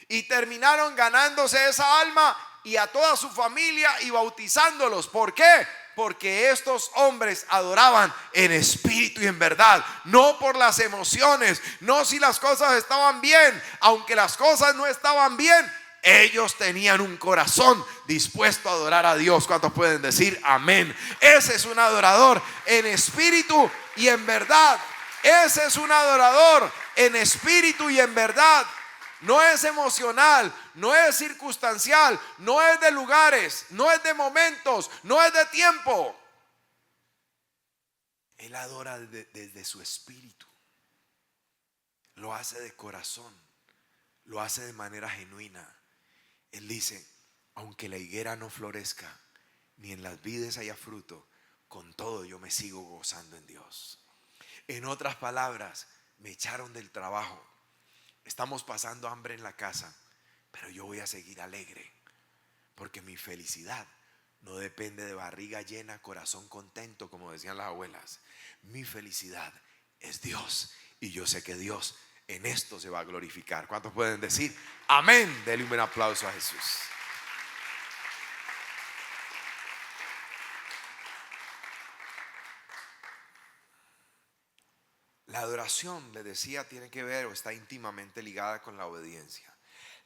Y terminaron ganándose esa alma y a toda su familia y bautizándolos. ¿Por qué? Porque estos hombres adoraban en espíritu y en verdad, no por las emociones, no si las cosas estaban bien. Aunque las cosas no estaban bien, ellos tenían un corazón dispuesto a adorar a Dios. ¿Cuántos pueden decir amén? Ese es un adorador en espíritu y en verdad. Ese es un adorador en espíritu y en verdad. No es emocional, no es circunstancial, no es de lugares, no es de momentos, no es de tiempo. Él adora desde su espíritu. Lo hace de corazón, lo hace de manera genuina. Él dice: aunque la higuera no florezca, ni en las vides haya fruto, con todo yo me sigo gozando en Dios. En otras palabras, me echaron del trabajo, estamos pasando hambre en la casa, pero yo voy a seguir alegre, porque mi felicidad no depende de barriga llena, corazón contento, como decían las abuelas. Mi felicidad es Dios, y yo sé que Dios en esto se va a glorificar. ¿Cuántos pueden decir amén? Denle un buen aplauso a Jesús. La adoración, les decía, tiene que ver o está íntimamente ligada con la obediencia.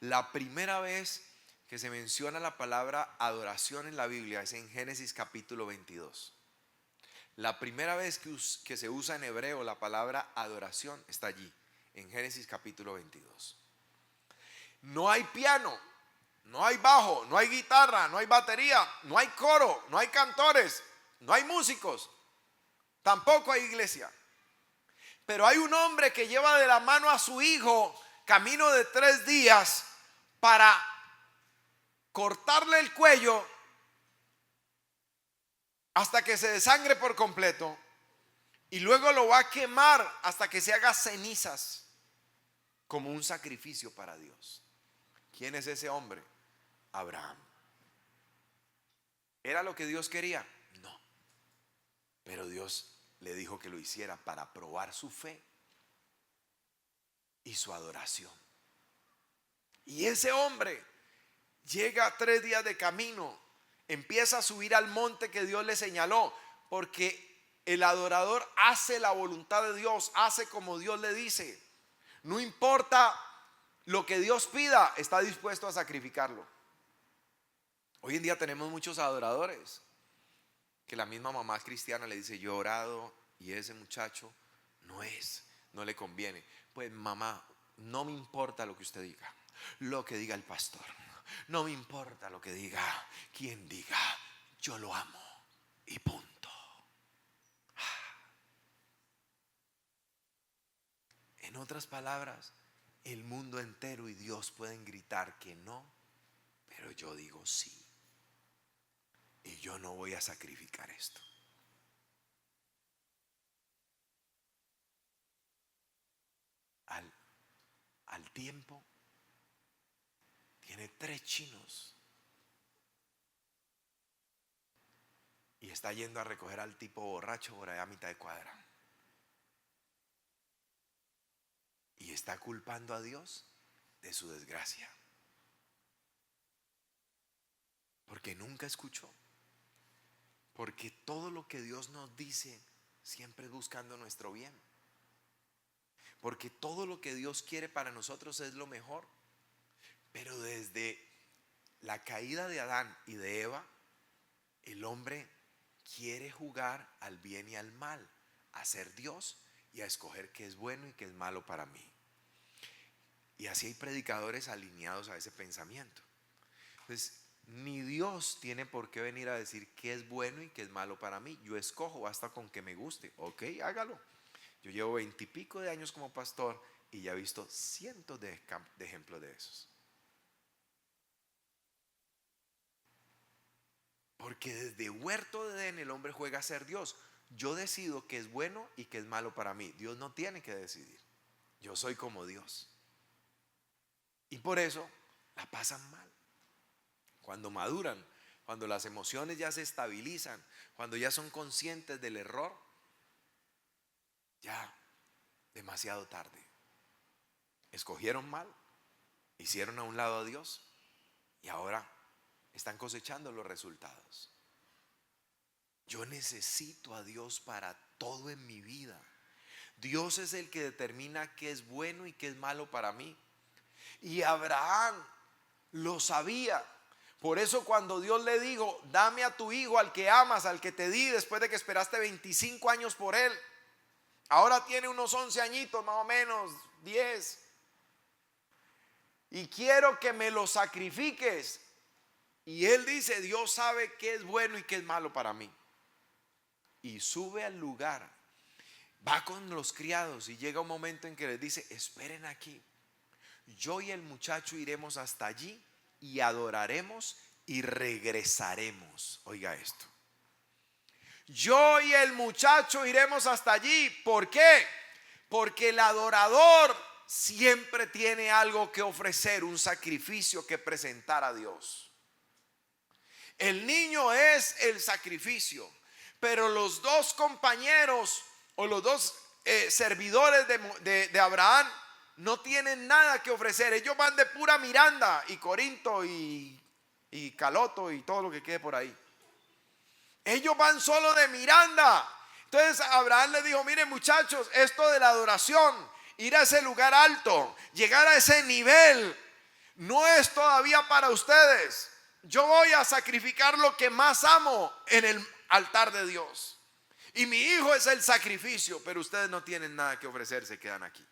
La primera vez que se menciona la palabra adoración en la Biblia es en Génesis capítulo 22. La primera vez que se usa en hebreo la palabra adoración está allí, en Génesis capítulo 22. No hay piano, no hay bajo, no hay guitarra, no hay batería, no hay coro, no hay cantores, No hay músicos, tampoco hay iglesia. Pero hay un hombre que lleva de la mano a su hijo camino de 3 días para cortarle el cuello hasta que se desangre por completo, y luego lo va a quemar hasta que se haga cenizas como un sacrificio para Dios. ¿Quién es ese hombre? Abraham. ¿Era lo que Dios quería? No. Pero Dios le dijo que lo hiciera para probar su fe y su adoración. Y ese hombre llega a 3 días de camino, empieza a subir al monte que Dios le señaló, porque el adorador hace la voluntad de Dios, hace como Dios le dice. No importa lo que Dios pida, está dispuesto a sacrificarlo. Hoy en día tenemos muchos adoradores que la misma mamá cristiana le dice: yo he orado y ese muchacho no le conviene. Pues mamá, no me importa lo que usted diga, lo que diga el pastor, no me importa lo que diga quien diga, yo lo amo y punto. En otras palabras, el mundo entero y Dios pueden gritar que no, pero yo digo sí. Y yo no voy a sacrificar esto. Al tiempo, tiene 3 chinos y está yendo a recoger al tipo borracho por allá a mitad de cuadra. Y está culpando a Dios de su desgracia, porque nunca escuchó. Porque todo lo que Dios nos dice siempre es buscando nuestro bien. Porque todo lo que Dios quiere para nosotros es lo mejor. Pero desde la caída de Adán y de Eva, el hombre quiere jugar al bien y al mal, a ser Dios y a escoger qué es bueno y qué es malo para mí. Y así hay predicadores alineados a ese pensamiento. Entonces, ni Dios tiene por qué venir a decir qué es bueno y qué es malo para mí. Yo escojo, basta con que me guste. Ok, hágalo. Yo llevo 20 y pico de años como pastor y ya he visto cientos de ejemplos de esos. Porque desde huerto de Edén el hombre juega a ser Dios. Yo decido qué es bueno y qué es malo para mí. Dios no tiene que decidir. Yo soy como Dios. Y por eso la pasan mal. Cuando maduran, cuando las emociones ya se estabilizan, cuando ya son conscientes del error, ya demasiado tarde. Escogieron mal, hicieron a un lado a Dios y ahora están cosechando los resultados. Yo necesito a Dios para todo en mi vida. Dios es el que determina qué es bueno y qué es malo para mí. Y Abraham lo sabía. Por eso cuando Dios le dijo: dame a tu hijo, al que amas, al que te di, después de que esperaste 25 años por él, ahora tiene unos 11 añitos más o menos, 10, y quiero que me lo sacrifiques. Y él dice: Dios sabe qué es bueno y qué es malo para mí. Y sube al lugar, va con los criados y llega un momento en que les dice: esperen aquí, yo y el muchacho iremos hasta allí y adoraremos y regresaremos. Oiga esto: yo y el muchacho iremos hasta allí. ¿Por qué? Porque el adorador siempre tiene algo que ofrecer, un sacrificio que presentar a Dios. El niño es el sacrificio, pero los 2 compañeros o los 2 servidores de Abraham no tienen nada que ofrecer. Ellos van de pura Miranda y Corinto y Caloto y todo lo que quede por ahí. Ellos van solo de Miranda. Entonces Abraham le dijo: miren muchachos, esto de la adoración, ir a ese lugar alto, llegar a ese nivel, no es todavía para ustedes. Yo voy a sacrificar lo que más amo en el altar de Dios. Y mi hijo es el sacrificio, pero ustedes no tienen nada que ofrecer, se quedan aquí.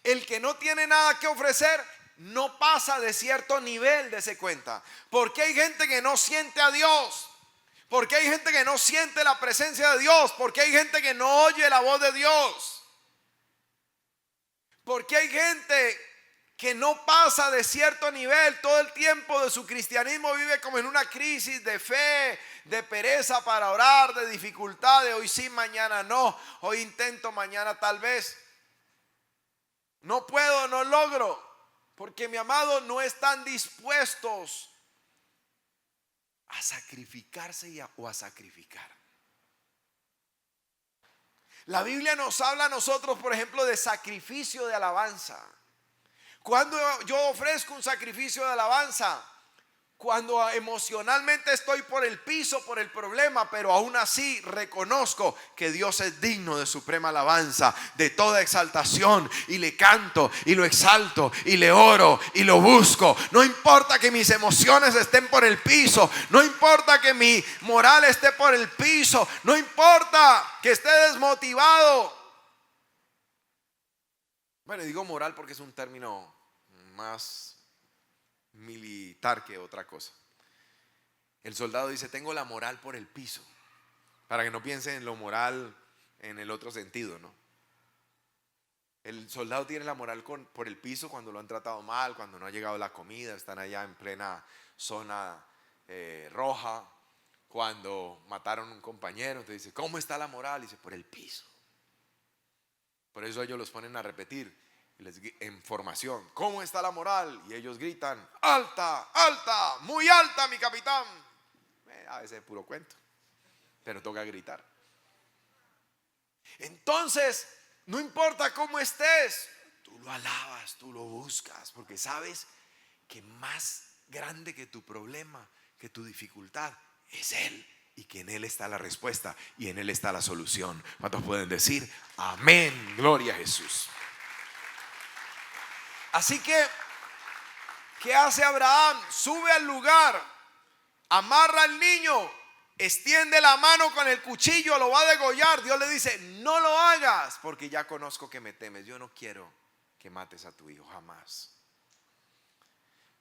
El que no tiene nada que ofrecer no pasa de cierto nivel, dese cuenta. Porque hay gente que no siente a Dios. ¿Por qué hay gente que no siente la presencia de Dios? ¿Por qué hay gente que no oye la voz de Dios? ¿Por qué hay gente que no pasa de cierto nivel todo el tiempo de su cristianismo? Vive como en una crisis de fe, de pereza para orar, de dificultad, de hoy sí, mañana no, hoy intento, mañana tal vez. No puedo, no logro, porque mi amado no están dispuestos a sacrificarse o a sacrificar. La Biblia nos habla a nosotros, por ejemplo, de sacrificio de alabanza. Cuando yo ofrezco un sacrificio de alabanza, cuando emocionalmente estoy por el piso, por el problema, pero aún así reconozco que Dios es digno de suprema alabanza, de toda exaltación, y le canto y lo exalto y le oro y lo busco. No importa que mis emociones estén por el piso, no importa que mi moral esté por el piso, no importa que esté desmotivado. Bueno, digo moral porque es un término más militar que otra cosa. El soldado dice: tengo la moral por el piso, para que no piensen en lo moral en el otro sentido, ¿no? El soldado tiene la moral por el piso cuando lo han tratado mal, cuando no ha llegado la comida, están allá en plena zona roja, cuando mataron a un compañero. Entonces dice: ¿cómo está la moral? Y dice: por el piso. Por eso ellos los ponen a repetir en formación: ¿cómo está la moral? Y ellos gritan: alta, alta, muy alta, mi capitán. A veces es puro cuento, pero toca gritar. Entonces, no importa cómo estés, tú lo alabas, tú lo buscas, porque sabes que más grande que tu problema, que tu dificultad, es Él, y que en Él está la respuesta y en Él está la solución. ¿Cuántos pueden decir amén? Gloria a Jesús. Así que, ¿qué hace Abraham? Sube al lugar, amarra al niño, extiende la mano con el cuchillo, lo va a degollar. Dios le dice: no lo hagas, porque ya conozco que me temes. Yo no quiero que mates a tu hijo, jamás.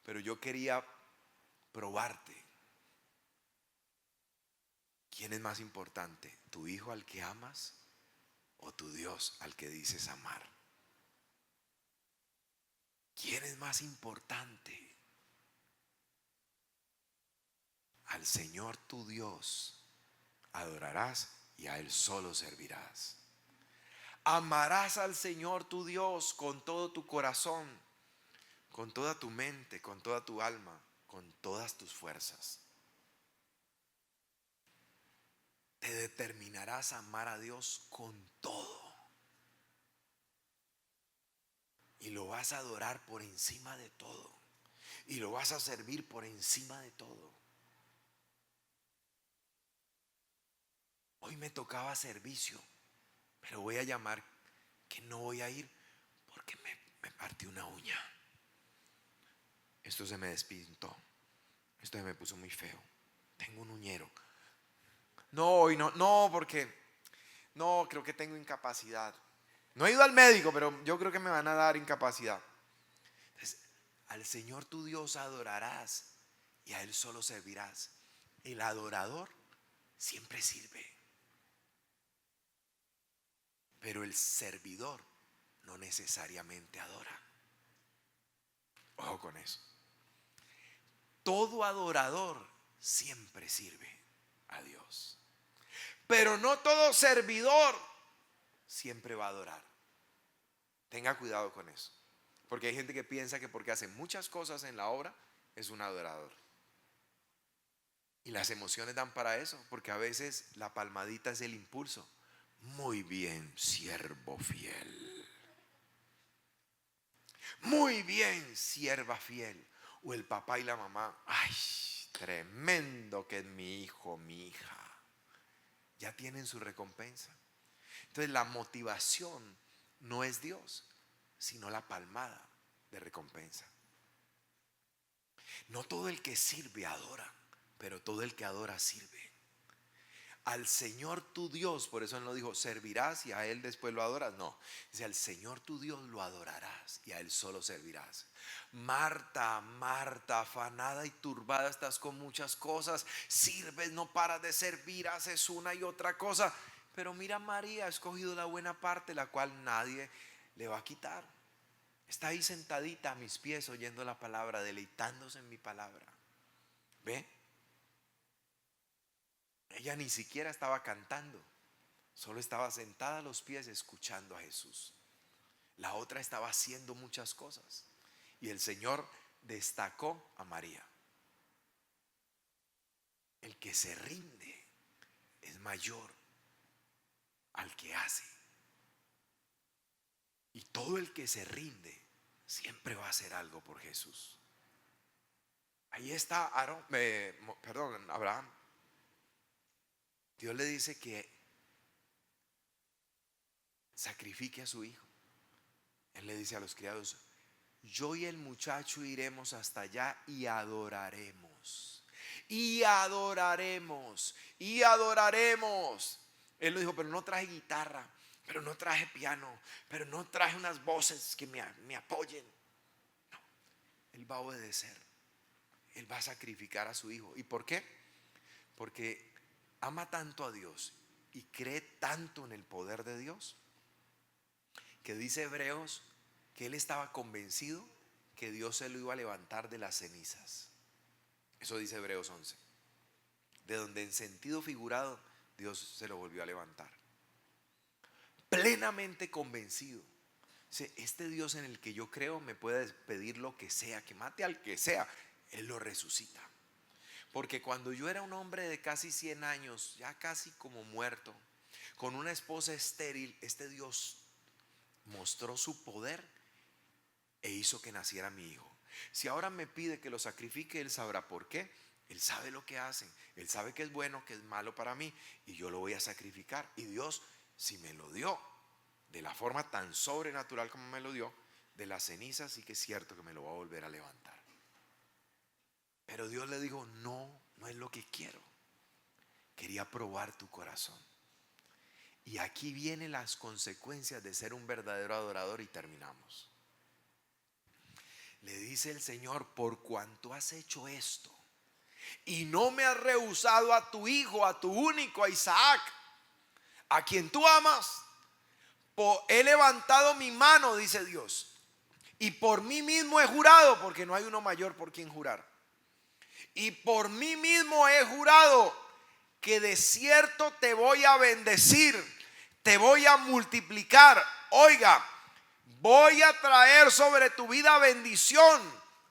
Pero yo quería probarte. ¿Quién es más importante? ¿Tu hijo al que amas o tu Dios al que dices amar? ¿Quién es más importante? Al Señor tu Dios adorarás y a Él solo servirás. Amarás al Señor tu Dios con todo tu corazón, con toda tu mente, con toda tu alma, con todas tus fuerzas. Te determinarás a amar a Dios con todo. Y lo vas a adorar por encima de todo. Y lo vas a servir por encima de todo. Hoy me tocaba servicio, pero voy a llamar que no voy a ir porque me partí una uña. Esto se me despintó. Esto se me puso muy feo. Tengo un uñero. No, hoy no, porque no, creo que tengo incapacidad. No he ido al médico, pero yo creo que me van a dar incapacidad. Entonces, al Señor tu Dios adorarás y a Él solo servirás. El adorador siempre sirve, pero el servidor no necesariamente adora. Ojo con eso. Todo adorador siempre sirve a Dios, pero no todo servidor siempre va a adorar. Tenga cuidado con eso, porque hay gente que piensa que porque hace muchas cosas en la obra es un adorador. Y las emociones dan para eso, porque a veces la palmadita es el impulso. Muy bien, siervo fiel. Muy bien, sierva fiel. O el papá y la mamá: ay, tremendo que es mi hijo, mi hija. Ya tienen su recompensa. Entonces la motivación no es Dios, sino la palmada de recompensa. No todo el que sirve adora, pero todo el que adora sirve. al Señor tu Dios. Por eso él no dijo servirás y a él después lo adoras. No, dice al Señor tu Dios lo adorarás y a él solo servirás. Marta, Marta, afanada y turbada estás con muchas cosas, sirves, no paras de servir, haces una y otra cosa. Pero mira, María ha escogido la buena parte, la cual nadie le va a quitar. Está ahí sentadita a mis pies oyendo la palabra, deleitándose en mi palabra. ¿Ve? Ella ni siquiera estaba cantando, solo estaba sentada a los pies escuchando a Jesús. La otra estaba haciendo muchas cosas y el Señor destacó a María. El que se rinde es mayor al que hace. Y todo el que se rinde siempre va a hacer algo por Jesús. Ahí está Abraham. Dios le dice que sacrifique a su hijo. Él le dice a los criados: yo y el muchacho iremos hasta allá y adoraremos. Y adoraremos. Y adoraremos. Él le dijo: pero no traje guitarra, pero no traje piano, pero no traje unas voces que me apoyen. No, él va a obedecer. Él va a sacrificar a su hijo. ¿Y por qué? Porque ama tanto a Dios y cree tanto en el poder de Dios, que dice Hebreos que él estaba convencido que Dios se lo iba a levantar de las cenizas. Eso dice Hebreos 11. De donde en sentido figurado Dios se lo volvió a levantar. Plenamente convencido. Este Dios en el que yo creo me puede pedir lo que sea, que mate al que sea, Él lo resucita. Porque cuando yo era un hombre de casi 100 años, ya casi como muerto, con una esposa estéril, este Dios mostró su poder e hizo que naciera mi hijo. Si ahora me pide que lo sacrifique, Él sabrá por qué. Él sabe lo que hace. Él sabe que es bueno, que es malo para mí, y yo lo voy a sacrificar. Y Dios, si me lo dio de la forma tan sobrenatural como me lo dio, de las cenizas, sí que es cierto que me lo va a volver a levantar. Pero Dios le dijo: no es lo que quiero. Quería probar tu corazón. Y aquí vienen las consecuencias de ser un verdadero adorador, y terminamos. Le dice el Señor: por cuanto has hecho esto y no me has rehusado a tu hijo, a tu único, a Isaac, a quien tú amas, he levantado mi mano, dice Dios, y por mí mismo he jurado, porque no hay uno mayor por quien jurar, y por mí mismo he jurado que de cierto te voy a bendecir, te voy a multiplicar. Oiga, voy a traer sobre tu vida bendición.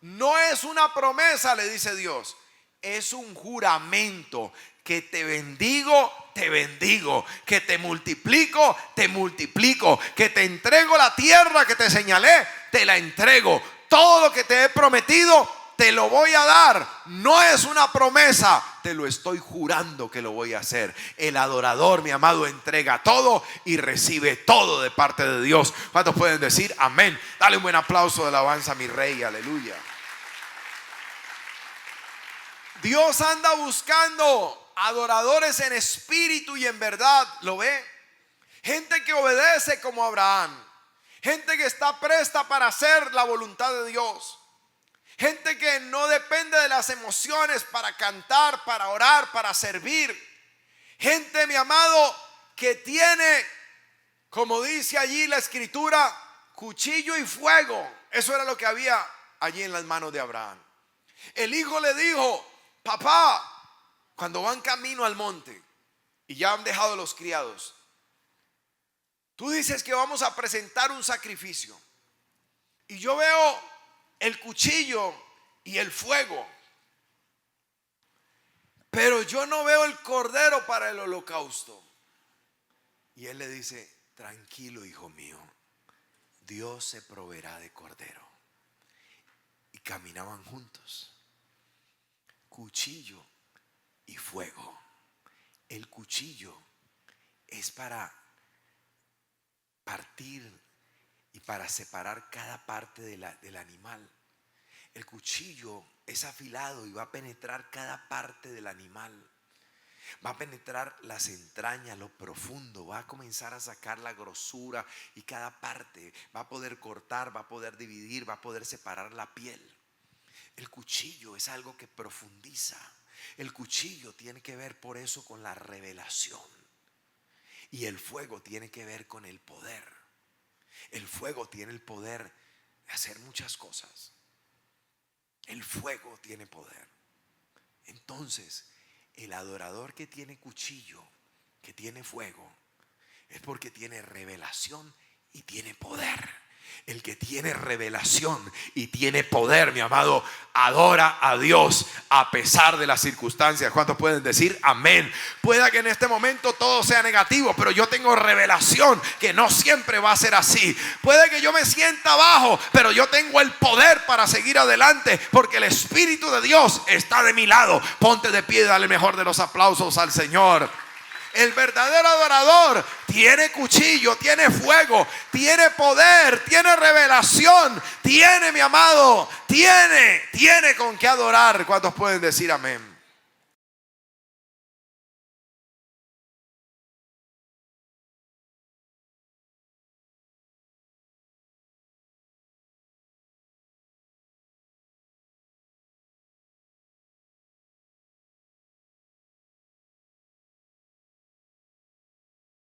No es una promesa, le dice Dios, es un juramento. Que te bendigo, que te multiplico, que te entrego la tierra que te señalé, te la entrego. Todo lo que te he prometido te lo voy a dar. No es una promesa, te lo estoy jurando que lo voy a hacer. El adorador, mi amado, entrega todo y recibe todo de parte de Dios. ¿Cuántos pueden decir amén? Dale un buen aplauso de alabanza a mi rey, aleluya. Dios anda buscando adoradores en espíritu y en verdad. ¿Lo ve? Gente que obedece como Abraham. Gente que está presta para hacer la voluntad de Dios. Gente que no depende de las emociones para cantar, para orar, para servir. Gente, mi amado, que tiene, como dice allí la escritura, cuchillo y fuego. Eso era lo que había allí en las manos de Abraham. El hijo le dijo: papá, cuando van camino al monte y ya han dejado los criados, tú dices que vamos a presentar un sacrificio, y yo veo el cuchillo y el fuego, pero yo no veo el cordero para el holocausto. Y él le dice: tranquilo, hijo mío, Dios se proveerá de cordero. Y caminaban juntos, cuchillo y fuego. El cuchillo es para partir y para separar cada parte del animal. El cuchillo es afilado y va a penetrar cada parte del animal. Va a penetrar las entrañas, lo profundo, va a comenzar a sacar la grosura y cada parte. Va a poder cortar, va a poder dividir, va a poder separar la piel. El cuchillo es algo que profundiza. El cuchillo tiene que ver por eso con la revelación. Y el fuego tiene que ver con el poder. El fuego tiene el poder de hacer muchas cosas. El fuego tiene poder. Entonces, el adorador que tiene cuchillo, que tiene fuego, es porque tiene revelación y tiene poder. El que tiene revelación y tiene poder, mi amado, adora a Dios a pesar de las circunstancias. ¿Cuántos pueden decir amén? Pueda que en este momento todo sea negativo, pero yo tengo revelación que no siempre va a ser así. Puede que yo me sienta abajo, pero yo tengo el poder para seguir adelante, porque el Espíritu de Dios está de mi lado. Ponte de pie y dale el mejor de los aplausos al Señor. El verdadero adorador tiene cuchillo, tiene fuego, tiene poder, tiene revelación, tiene, mi amado, tiene con qué adorar. ¿Cuántos pueden decir amén?